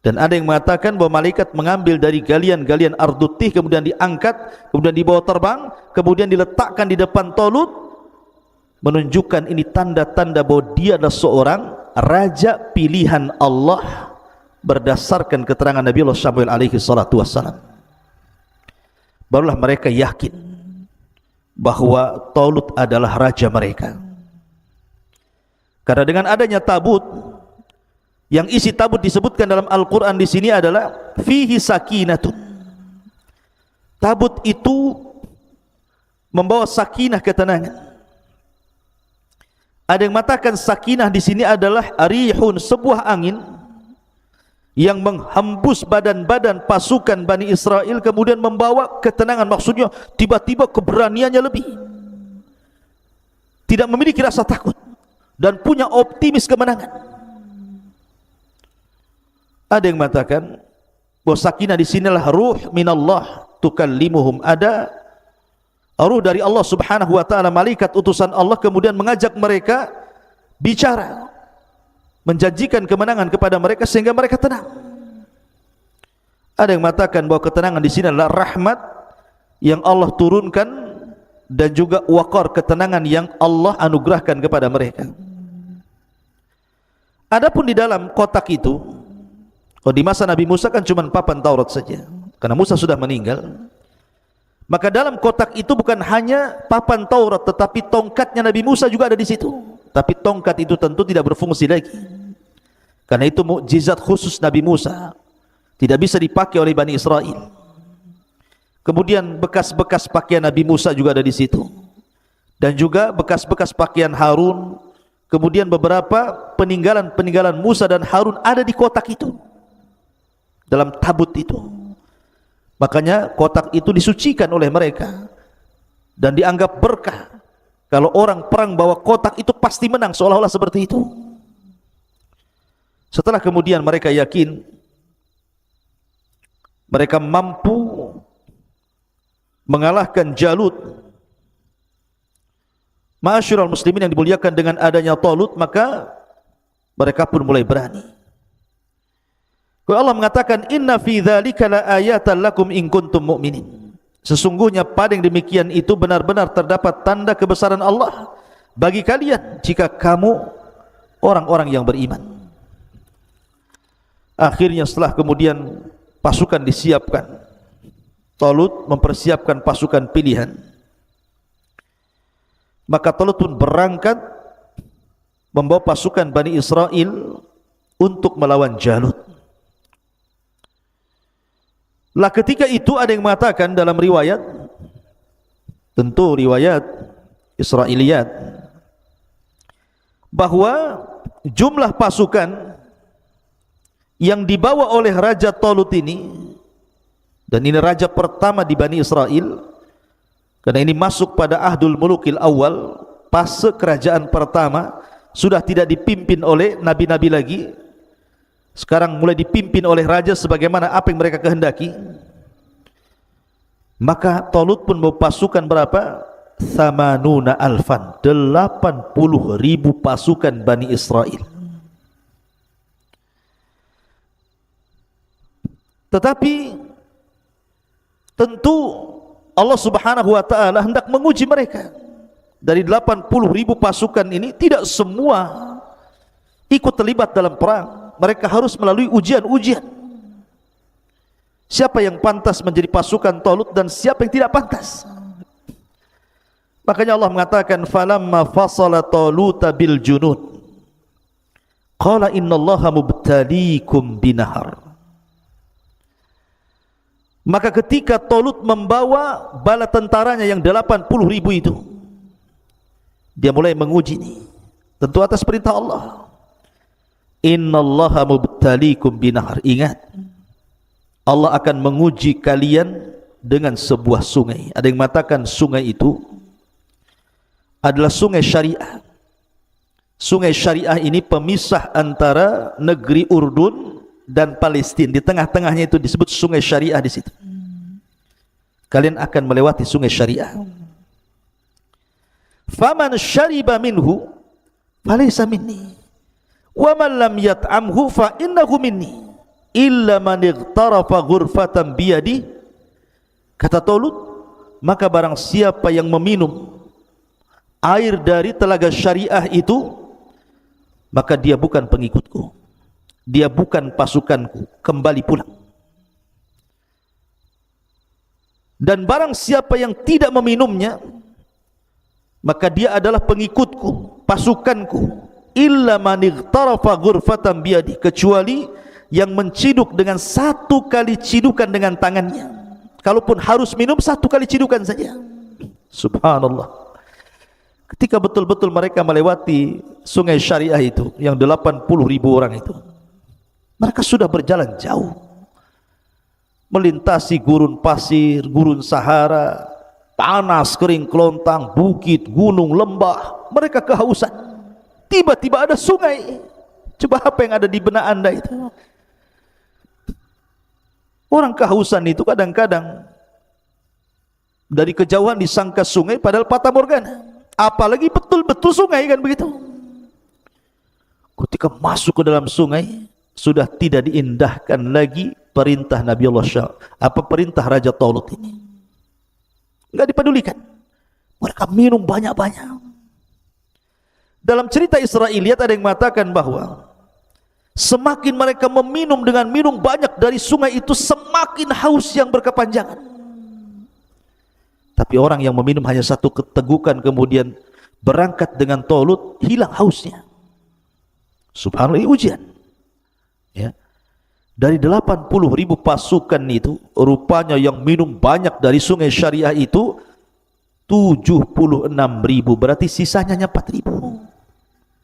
Speaker 2: Dan ada yang mengatakan bahwa malaikat mengambil dari galian-galian ardutih, kemudian diangkat, kemudian dibawa terbang, kemudian diletakkan di depan Talut, menunjukkan ini tanda-tanda bahwa dia adalah seorang raja pilihan Allah berdasarkan keterangan Nabi Allah Samuel alaihi salatu wassalam. Barulah mereka yakin bahwa Talut adalah raja mereka. Karena dengan adanya tabut, yang isi tabut disebutkan dalam Al-Quran di sini adalah fihi sakinatun. Tabut itu membawa sakinah, ketenangan. Ada yang mengatakan sakinah di sini adalah arihun, sebuah angin yang menghembus badan-badan pasukan Bani Israel, kemudian membawa ketenangan. Maksudnya tiba-tiba keberaniannya lebih, tidak memiliki rasa takut, dan punya optimis kemenangan. Ada yang mengatakan bahwa sakinah di sinilah ruh minallah tukallimuhum. Ada ruh dari Allah Subhanahu wa taala, malaikat utusan Allah, kemudian mengajak mereka bicara, menjanjikan kemenangan kepada mereka sehingga mereka tenang. Ada yang mengatakan bahwa ketenangan di sini adalah rahmat yang Allah turunkan dan juga waqar, ketenangan yang Allah anugerahkan kepada mereka. Adapun di dalam kotak itu, di masa Nabi Musa kan cuma papan Taurat saja, karena Musa sudah meninggal. Maka dalam kotak itu bukan hanya papan Taurat, tetapi tongkatnya Nabi Musa juga ada di situ. Tapi tongkat itu tentu tidak berfungsi lagi, karena itu mukjizat khusus Nabi Musa, tidak bisa dipakai oleh Bani Israel. Kemudian bekas-bekas pakaian Nabi Musa juga ada di situ, dan juga bekas-bekas pakaian Harun. Kemudian beberapa peninggalan-peninggalan Musa dan Harun ada di kotak itu, dalam tabut itu. Makanya kotak itu disucikan oleh mereka dan dianggap berkah. Kalau orang perang bawa kotak itu pasti menang, seolah-olah seperti itu. Setelah kemudian mereka yakin mereka mampu mengalahkan Jalut, ma'asyiral muslimin yang dimuliakan, dengan adanya Talut, maka mereka pun mulai berani. Allah mengatakan inna fi dzalika laayatan lakum in kuntum mu'minin. Sesungguhnya pada yang demikian itu benar-benar terdapat tanda kebesaran Allah bagi kalian jika kamu orang-orang yang beriman. Akhirnya setelah kemudian pasukan disiapkan, Talut mempersiapkan pasukan pilihan, maka Talut pun berangkat membawa pasukan Bani Israel untuk melawan Jalut. Lah ketika itu ada yang mengatakan dalam riwayat tentu riwayat Israiliyat bahwa jumlah pasukan yang dibawa oleh Raja Talut ini, dan ini raja pertama di Bani Israel, karena ini masuk pada Ahdul Mulukil Awal, fase kerajaan pertama, sudah tidak dipimpin oleh nabi-nabi lagi, sekarang mulai dipimpin oleh raja sebagaimana apa yang mereka kehendaki. Maka Talut pun membawa pasukan berapa? Thamanuna alfan, 80.000 pasukan Bani Israel. Tetapi tentu Allah Subhanahu wa taala hendak menguji mereka. Dari 80.000 pasukan ini tidak semua ikut terlibat dalam perang. Mereka harus melalui ujian-ujian. Siapa yang pantas menjadi pasukan Talut dan siapa yang tidak pantas. Makanya Allah mengatakan falamma fasala Taluta bil junud qala innallaha mubtaliikum binahar. Maka ketika Talut membawa bala tentaranya yang 80.000 itu, dia mulai menguji nih, tentu atas perintah Allah. Innallaha mubtaliikum binahar. Ingat, Allah akan menguji kalian dengan sebuah sungai. Ada yang mengatakan sungai itu adalah sungai syariah. Sungai syariah ini pemisah antara negeri Urdun dan Palestina. Di tengah-tengahnya itu disebut sungai syariah di situ. Kalian akan melewati sungai syariah. Faman syariba minhu falaysa minni wa man lam yat'amhu fa innahu minni illa man ightarafa ghurfatan biyadi. Kata Talut, maka barang siapa yang meminum air dari telaga syariah itu, maka dia bukan pengikutku, dia bukan pasukanku, kembali pulang. Dan barang siapa yang tidak meminumnya, maka dia adalah pengikutku, pasukanku. Illa man ightarafa ghurfatan biyadi, kecuali yang menciduk dengan satu kali cidukan dengan tangannya. Kalaupun harus minum, satu kali cidukan saja. Subhanallah. Ketika betul-betul mereka melewati sungai syariah itu, yang 80.000 orang itu, mereka sudah berjalan jauh, melintasi gurun pasir, gurun Sahara, panas, kering, kelontang, bukit, gunung, lembah. Mereka kehausan. Tiba-tiba ada sungai. Coba apa yang ada di benak anda itu? Orang kehausan itu kadang-kadang dari kejauhan disangka sungai, padahal fata morgana. Apalagi betul-betul sungai, kan begitu. Ketika masuk ke dalam sungai, sudah tidak diindahkan lagi perintah Nabi Allah perintah Raja Talut ini. Enggak dipedulikan. Mereka minum banyak-banyak. Dalam cerita Israiliyat ada yang mengatakan bahwa semakin mereka meminum dengan minum banyak dari sungai itu, semakin haus yang berkepanjangan. Tapi orang yang meminum hanya satu ketegukan kemudian berangkat dengan Talut, hilang hausnya. Subhanallah, ini ujian. Ya. Dari 80.000 pasukan itu, rupanya yang minum banyak dari sungai syariah itu 76.000, berarti sisanya hanya 4.000.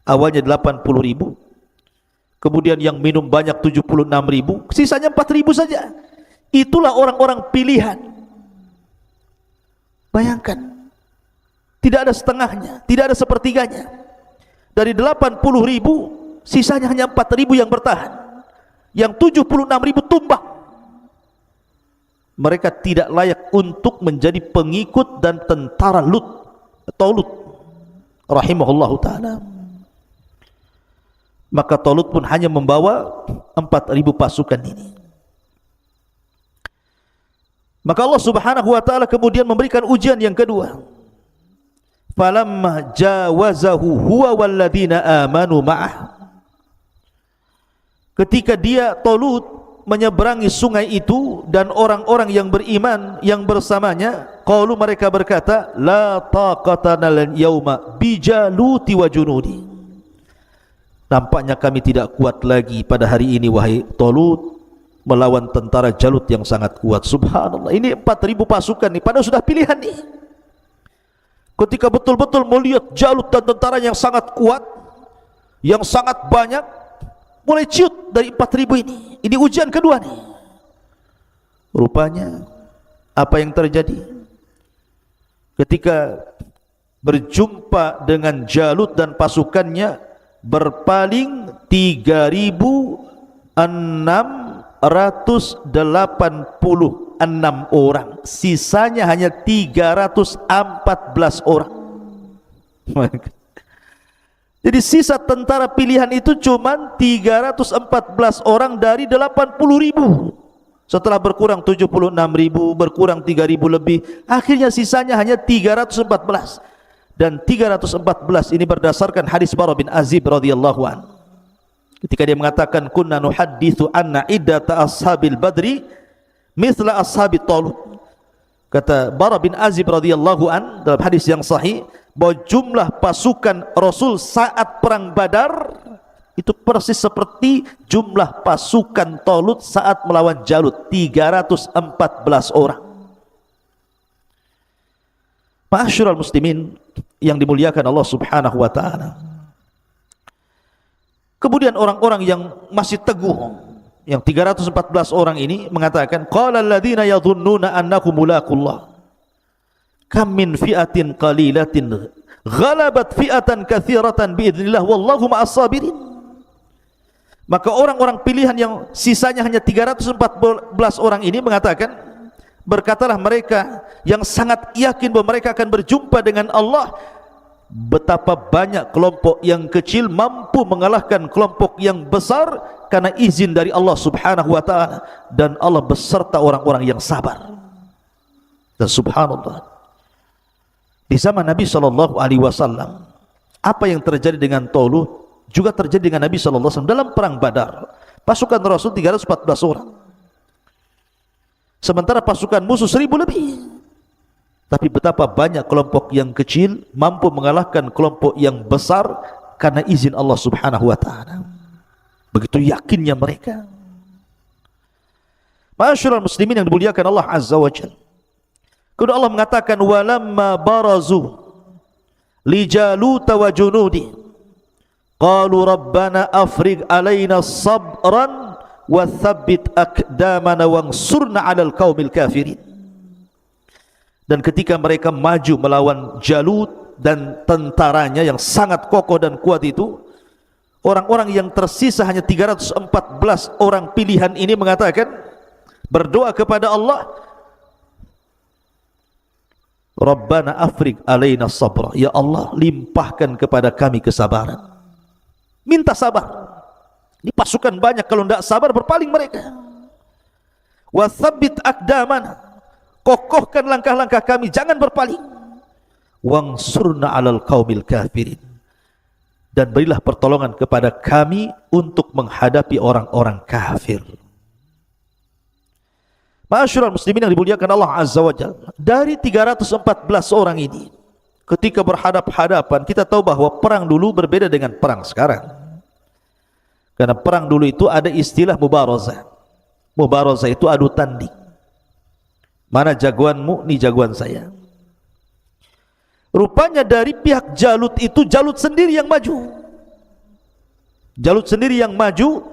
Speaker 2: Awalnya 80.000, kemudian yang minum banyak 76.000, sisanya 4.000 saja. Itulah orang-orang pilihan. Bayangkan, tidak ada setengahnya, tidak ada sepertiganya. Dari 80.000, sisanya hanya 4.000 yang bertahan. Yang 76.000 tumbang. Mereka tidak layak untuk menjadi pengikut dan tentara Talut rahimahullahu ta'ala. Maka Talut pun hanya membawa 4.000 pasukan ini. Maka Allah Subhanahu wa ta'ala kemudian memberikan ujian yang kedua. Falamma jawazahu huwa walladhina amanu ma'ah. Ketika dia Talut menyeberangi sungai itu dan orang-orang yang beriman yang bersamanya, qalu, mereka berkata, la taqatana lal yauma bijaluti wa junudi. Nampaknya kami tidak kuat lagi pada hari ini wahai Talut melawan tentara Jalut yang sangat kuat. Subhanallah, ini 4.000 pasukan nih, padahal sudah pilihan nih. ketika betul-betul melihat Jalut dan tentaranya yang sangat kuat, yang sangat banyak, mulai ciut dari 4.000 ini. Ini ujian kedua nih. Rupanya apa yang terjadi ketika berjumpa dengan Jalut dan pasukannya, berpaling 3.686 orang, sisanya hanya 314 orang. Jadi sisa tentara pilihan itu cuma 314 orang dari 80.000. Setelah berkurang 76.000, berkurang 3.000 lebih, akhirnya sisanya hanya 314. Dan 314 ini berdasarkan hadis Bara bin Azib radhiyallahu an. Ketika dia mengatakan kunna nuhadditsu anna iddata ashabil badri mithla ashabi Talut. Kata Bara bin Azib radhiyallahu an dalam hadis yang sahih bahwa jumlah pasukan Rasul saat perang Badar itu persis seperti jumlah pasukan Talut saat melawan Jalut, 314 orang. Ma'asyiral muslimin yang dimuliakan Allah Subhanahu wa taala. Kemudian orang-orang yang masih teguh, yang 314 orang ini mengatakan, qala alladziina yadhunnuna annakum mulaqullah kam min fi'atin qalilatin ghalabat fi'atan katsiratan biidznillah wallahu ma'as sabirin. Maka orang-orang pilihan yang sisanya hanya 314 orang ini mengatakan, berkatalah mereka yang sangat yakin bahwa mereka akan berjumpa dengan Allah, betapa banyak kelompok yang kecil mampu mengalahkan kelompok yang besar karena izin dari Allah Subhanahu wa taala, dan Allah beserta orang-orang yang sabar. Dan subhanallah, di zaman Nabi sallallahu alaihi wasallam, apa yang terjadi dengan Talut juga terjadi dengan Nabi sallallahu alaihi wasallam dalam perang Badar. Pasukan Rasul 314 orang. Sementara pasukan musuh 1.000 lebih. Tapi betapa banyak kelompok yang kecil mampu mengalahkan kelompok yang besar karena izin Allah Subhanahu wa taala. Begitu yakinnya mereka. Ma'asyiral muslimin yang dimuliakan Allah Azza wa Jalla. Kemudian Allah mengatakan walamma barazu li Jalut wa junudi qalu rabbana afrigh alaina sabran wa thabbit aqdamana wansurna 'alal qaumil kafirin. Dan ketika mereka maju melawan Jalut dan tentaranya yang sangat kokoh dan kuat itu, orang-orang yang tersisa hanya 314 orang pilihan ini mengatakan, berdoa kepada Allah, Rabbana afrigh alaina sabra, ya Allah limpahkan kepada kami kesabaran. Minta sabar. Ini pasukan banyak, kalau tidak sabar berpaling mereka. Wa tsabbit aqdamana, kokohkan langkah-langkah kami, jangan berpaling. Wansurna 'alal qaumil kafirin, dan berilah pertolongan kepada kami untuk menghadapi orang-orang kafir. Ma'asyiral muslimin yang dimuliakan Allah Azza wa Jalla, dari 314 orang ini, ketika berhadap-hadapan, kita tahu bahwa perang dulu berbeda dengan perang sekarang. Karena perang dulu itu ada istilah mubarazah. Mubarazah itu adu tanding. Mana jagoanmu, ni jagoan saya. Rupanya dari pihak Jalut itu, Jalut sendiri yang maju. Jalut sendiri yang maju,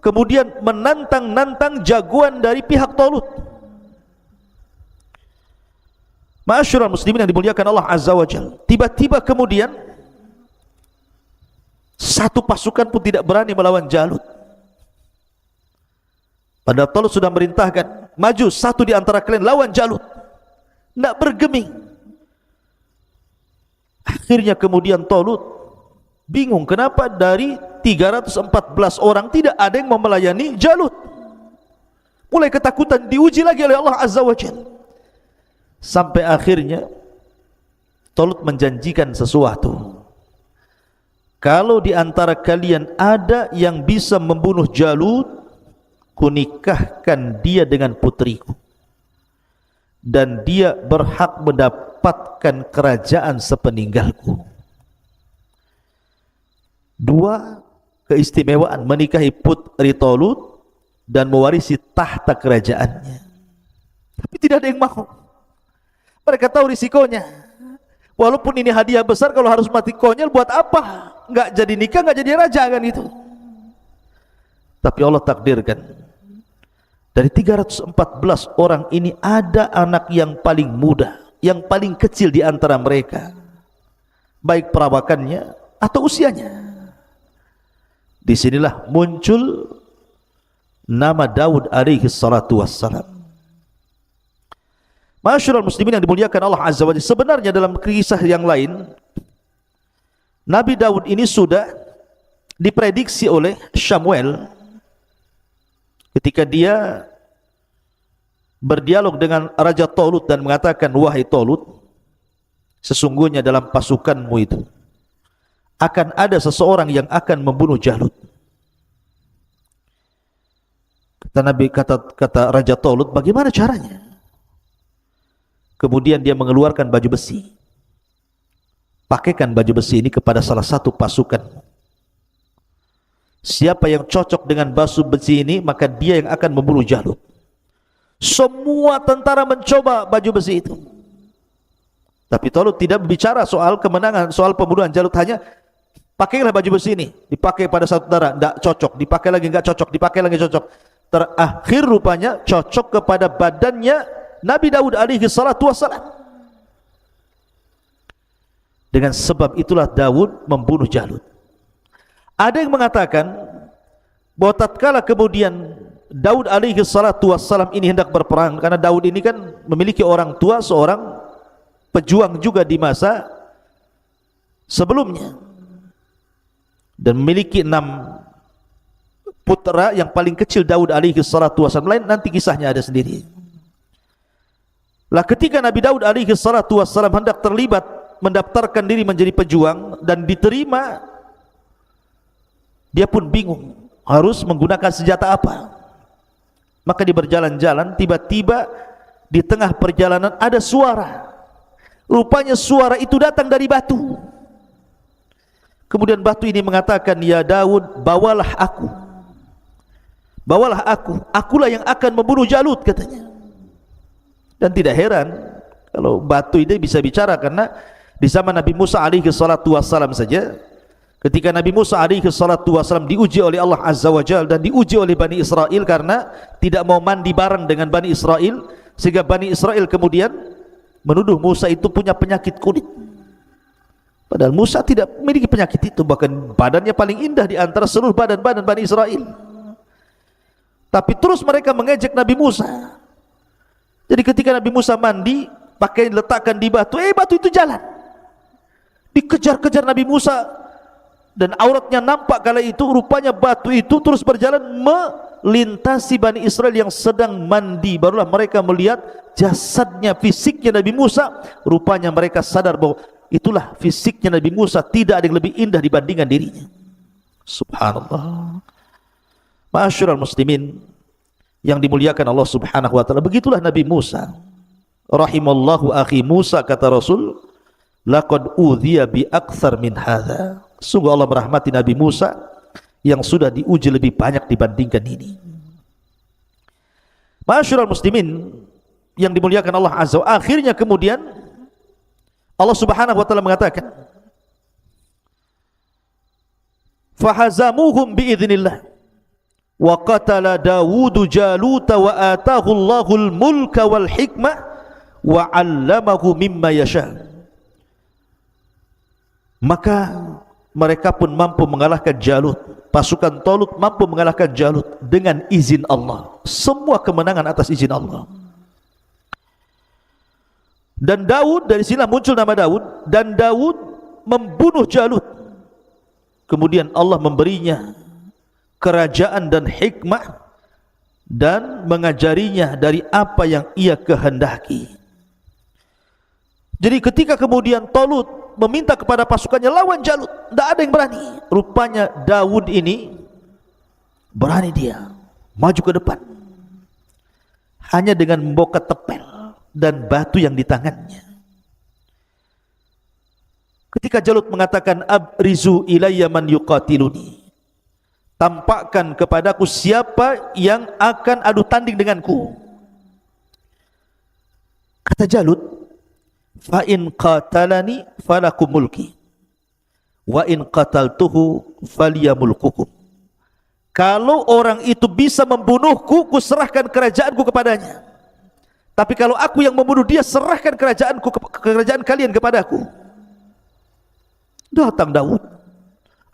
Speaker 2: kemudian menantang-nantang jagoan dari pihak Talut. Ma'asyiral muslimin yang dimuliakan Allah Azza wa Jalla, tiba-tiba kemudian satu pasukan pun tidak berani melawan Jalut. Padahal Talut sudah merintahkan, maju satu di antara kalian lawan Jalut. Tidak bergeming. Akhirnya kemudian Talut bingung, kenapa dari 314 orang tidak ada yang mau melayani Jalut. Mulai ketakutan, diuji lagi oleh Allah Azza wa Jalla. Sampai akhirnya Talut menjanjikan sesuatu. Kalau di antara kalian ada yang bisa membunuh Jalut, kunikahkan dia dengan putriku, dan dia berhak mendapatkan kerajaan sepeninggalku. Dua keistimewaan, menikahi putri Talut dan mewarisi tahta kerajaannya. Tapi tidak ada yang mau. Mereka tahu risikonya. Walaupun ini hadiah besar, kalau harus mati konyol buat apa? Nggak jadi nikah, nggak jadi raja kan itu. Tapi Allah takdirkan dari 314 orang ini ada anak yang paling muda, yang paling kecil di antara mereka, baik perawakannya atau usianya. Disinilah muncul nama Daud alaihi salatu wassalam. Masyarul muslimin yang dimuliakan Allah Azza wa Jalla, sebenarnya dalam kisah yang lain Nabi Daud ini sudah diprediksi oleh Samuel ketika dia berdialog dengan Raja Talut dan mengatakan, wahai Talut, sesungguhnya dalam pasukanmu itu akan ada seseorang yang akan membunuh Jalut. Kata Raja Talut, bagaimana caranya? Kemudian dia mengeluarkan baju besi. Pakaikan baju besi ini kepada salah satu pasukan. Siapa yang cocok dengan baju besi ini, maka dia yang akan membunuh Jalut. Semua tentara mencoba baju besi itu. Tapi Talut tidak bicara soal kemenangan, soal pembunuhan Jalut. Hanya pakailah baju besi ini. Dipakai pada satu tentara, tidak cocok. Dipakai lagi tidak cocok. Dipakai lagi cocok. Terakhir rupanya cocok kepada badannya Nabi Daud alaihi salatu wassalam. Dengan sebab itulah Daud membunuh Jalut. Ada yang mengatakan bahwa tatkala kemudian Daud alaihi salatu wassalam ini hendak berperang, karena Daud ini kan memiliki orang tua, seorang pejuang juga di masa sebelumnya, dan memiliki 6 putra. Yang paling kecil Daud alaihi salatu wassalam, lain nanti kisahnya ada sendiri. Lah ketika Nabi Daud alaihi salatu wassalam hendak terlibat mendaftarkan diri menjadi pejuang dan diterima, dia pun bingung harus menggunakan senjata apa. Maka di berjalan-jalan, tiba-tiba di tengah perjalanan ada suara. Rupanya suara itu datang dari batu. Kemudian batu ini mengatakan, ya Daud, bawalah aku. Bawalah aku, akulah yang akan membunuh Jalut, katanya. Dan tidak heran kalau batu ini bisa bicara, karena di zaman Nabi Musa alaihi salatu wassalam saja, ketika Nabi Musa alaihi salatu wassalam diuji oleh Allah Azza wa Jalla dan diuji oleh Bani Israel karena tidak mau mandi bareng dengan Bani Israel, sehingga Bani Israel kemudian menuduh Musa itu punya penyakit kulit. Padahal Musa tidak memiliki penyakit itu, bahkan badannya paling indah di antara seluruh badan-badan Bani Israel. Tapi terus mereka mengejek Nabi Musa. Jadi ketika Nabi Musa mandi, pakaian letakkan di batu, batu itu jalan. Dikejar-kejar Nabi Musa dan auratnya nampak kala itu. Rupanya batu itu terus berjalan melintasi Bani Israel yang sedang mandi. Barulah mereka melihat jasadnya, fisiknya Nabi Musa. Rupanya mereka sadar bahwa itulah fisiknya Nabi Musa, tidak ada yang lebih indah dibandingkan dirinya. Subhanallah. Ma'asyiral muslimin yang dimuliakan Allah Subhanahu wa taala, begitulah Nabi Musa. Rahimallahu akhi Musa, kata Rasul, laqad udhiya bi aktsar min hadza. Sungguh Allah merahmati Nabi Musa yang sudah diuji lebih banyak dibandingkan ini. Ma'asyiral muslimin yang dimuliakan Allah Azza wa Jalla, akhirnya kemudian Allah Subhanahu wa taala mengatakan, fahazamuhum biidznillah wa qatala Dawudu Jaluta wa atahu Allahul mulka wal hikmah wa 'allamahu mimma yasha. Maka mereka pun mampu mengalahkan Jalut. Pasukan Talut mampu mengalahkan Jalut dengan izin Allah. Semua kemenangan atas izin Allah. Dan Daud, dari sinilah muncul nama Daud, dan Daud membunuh Jalut. Kemudian Allah memberinya kerajaan dan hikmah dan mengajarinya dari apa yang ia kehendaki. Jadi ketika kemudian Talut meminta kepada pasukannya lawan Jalut, tidak ada yang berani. Rupanya Daud ini berani, dia maju ke depan hanya dengan membawa tepel dan batu yang di tangannya. Ketika Jalut mengatakan, abrizu ilayya man yuqatiluni, tampakkan kepadaku siapa yang akan adu tanding denganku. Kata Jalut, fa in qatalani falakum mulki wa in qataltuhu falyamulkukum. Kalau orang itu bisa membunuhku, ku serahkan kerajaanku kepadanya. Tapi kalau aku yang membunuh dia, serahkan kerajaan kalian kepadaku. Datang Daud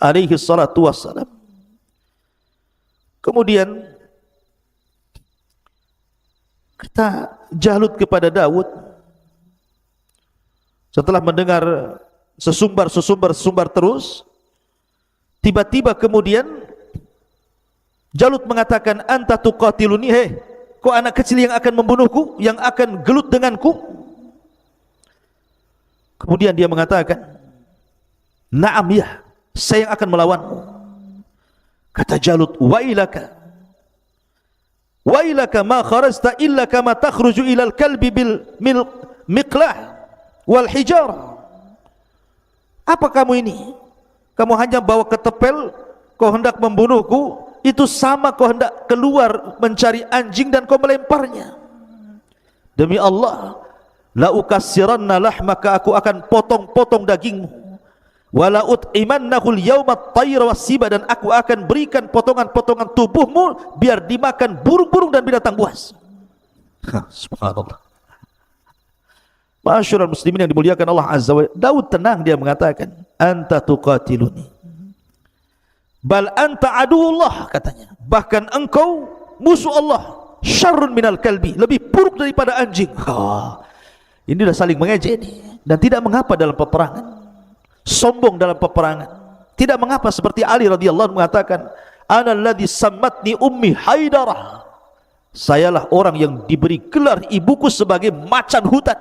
Speaker 2: alaihi salatu wassalam. Kemudian kata Jalut kepada Daud, setelah mendengar sesumbar terus, tiba-tiba kemudian Jalut mengatakan, anta tuqatiluni, kau anak kecil yang akan membunuhku, yang akan gelut denganku? Kemudian dia mengatakan, na'am ya, saya yang akan melawanmu. Kata Jalut, wailaka ma kharajta illa kama takhruju ilal kalbi bil miqlah wal hijar. Apa kamu ini? Kamu hanya bawa ketepel, kau hendak membunuhku, itu sama kau hendak keluar mencari anjing dan kau melemparnya. Demi Allah, la ukassiranna lahmaka, aku akan potong-potong dagingmu. Wala ut'imannahu al-yawma at-tayra was-siba, dan aku akan berikan potongan-potongan tubuhmu biar dimakan burung-burung dan binatang buas. Subhanallah. Ma'asyiral muslimin yang dimuliakan Allah Azza wa Jalla, Daud tenang, dia mengatakan, anta tuqatiluni bal anta aduullah, katanya, bahkan engkau musuh Allah, syarrun minal kalbi, lebih buruk daripada anjing. Ini sudah saling mengejek ini, dan tidak mengapa dalam peperangan. Sombong dalam peperangan tidak mengapa, seperti Ali radhiyallahu anhu mengatakan, ana alladhi sammatni ummi haidarah, sayalah orang yang diberi gelar ibuku sebagai macan hutan.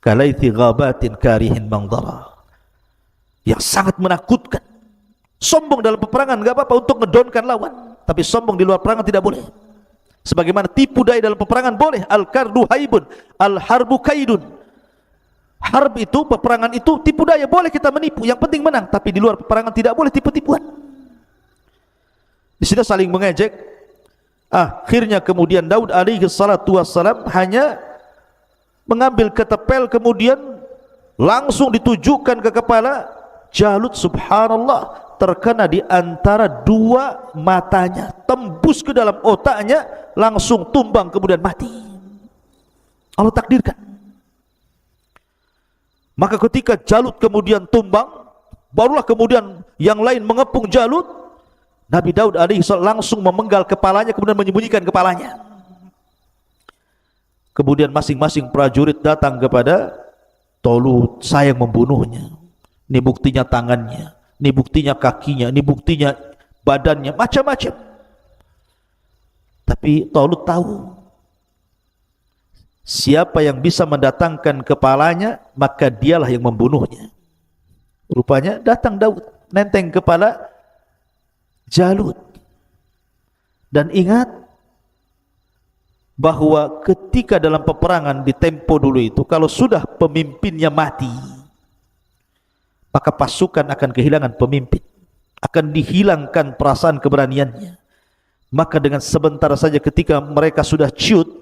Speaker 2: Kalaithi ghabatin karihin mangdara, yang sangat menakutkan. Sombong dalam peperangan enggak apa-apa untuk ngedonkan lawan, tapi sombong di luar peperangan tidak boleh. Sebagaimana tipu daya dalam peperangan boleh. Al-kardu haibun, al-harbu kaidun. Harb itu, peperangan itu tipu daya, boleh kita menipu, yang penting menang. Tapi di luar peperangan tidak boleh tipu-tipuan. Di sini saling mengejek. Akhirnya kemudian Daud alaihi salatu wassalam hanya mengambil ketepel, kemudian langsung ditujukan ke kepala Jalut. Subhanallah, terkena di antara dua matanya, tembus ke dalam otaknya, langsung tumbang kemudian mati. Allah takdirkan. Maka ketika Jalut kemudian tumbang, barulah kemudian yang lain mengepung Jalut. Nabi Daud alaihi salam langsung memenggal kepalanya, kemudian menyembunyikan kepalanya. Kemudian masing-masing prajurit datang kepada Tolut, saya yang membunuhnya. Ini buktinya tangannya, ini buktinya kakinya, ini buktinya badannya, macam-macam. Tapi Tolut tahu siapa yang bisa mendatangkan kepalanya, maka dialah yang membunuhnya. Rupanya datang Daud, nenteng kepala Jalut. Dan ingat bahwa ketika dalam peperangan di tempo dulu itu, kalau sudah pemimpinnya mati, maka pasukan akan kehilangan pemimpin, akan dihilangkan perasaan keberaniannya. Maka dengan sebentar saja ketika mereka sudah ciut,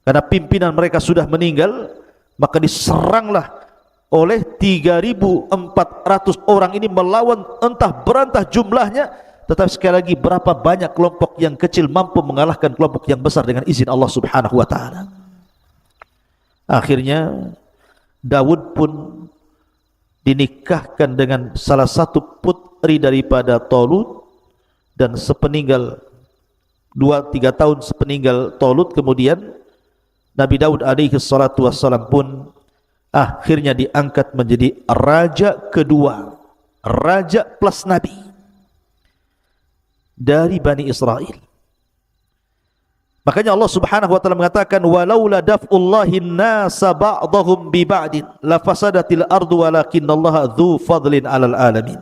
Speaker 2: karena pimpinan mereka sudah meninggal, maka diseranglah oleh 3.400 orang ini melawan, entah berantah jumlahnya, tetapi sekali lagi berapa banyak kelompok yang kecil mampu mengalahkan kelompok yang besar dengan izin Allah Subhanahu wa taala. Akhirnya Daud pun dinikahkan dengan salah satu putri daripada Tolut, dan sepeninggal 2-3 tahun sepeninggal Tolut, kemudian Nabi Daud alaihi salatu wassalam pun akhirnya diangkat menjadi raja kedua, raja plus nabi dari Bani Israel. Makanya Allah Subhanahu wa taala mengatakan, walaula daf'ullahi an-nasa ba'dahum bi ba'din la fasadatil ardu walakinallaha dzu fadlin 'alal alamin.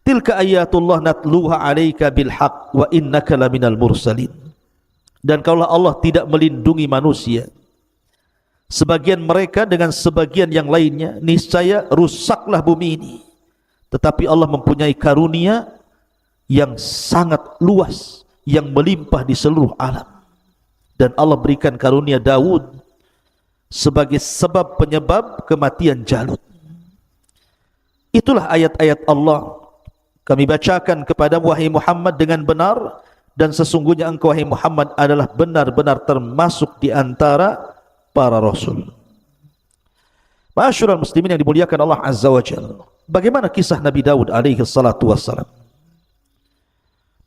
Speaker 2: Tilka ayatullah natluha 'alaika bil haqq wa innaka laminal mursalin. Dan kalau Allah tidak melindungi manusia, sebagian mereka dengan sebagian yang lainnya, niscaya rusaklah bumi ini. Tetapi Allah mempunyai karunia yang sangat luas, yang melimpah di seluruh alam. dan Allah berikan karunia Daud sebagai sebab penyebab kematian Jalut. Itulah ayat-ayat Allah kami bacakan kepada wahai Muhammad dengan benar, dan sesungguhnya engkau wahai Muhammad adalah benar-benar termasuk di antara para rasul. Ma'asyiral muslimin yang dimuliakan Allah Azza wa Jalla, bagaimana kisah Nabi Daud alaihi salatu wassalam,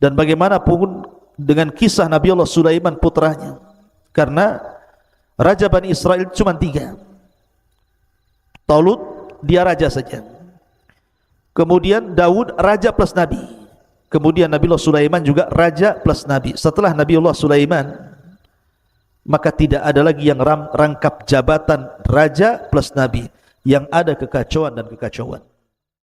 Speaker 2: dan bagaimana pun dengan kisah Nabi Allah Sulaiman putranya. Karena raja Bani Israel cuma 3. Talut dia raja saja, kemudian Daud raja plus nabi, kemudian Nabi Allah Sulaiman juga raja plus nabi. Setelah Nabi Allah Sulaiman, maka tidak ada lagi yang rangkap jabatan raja plus nabi, yang ada kekacauan dan kekacauan.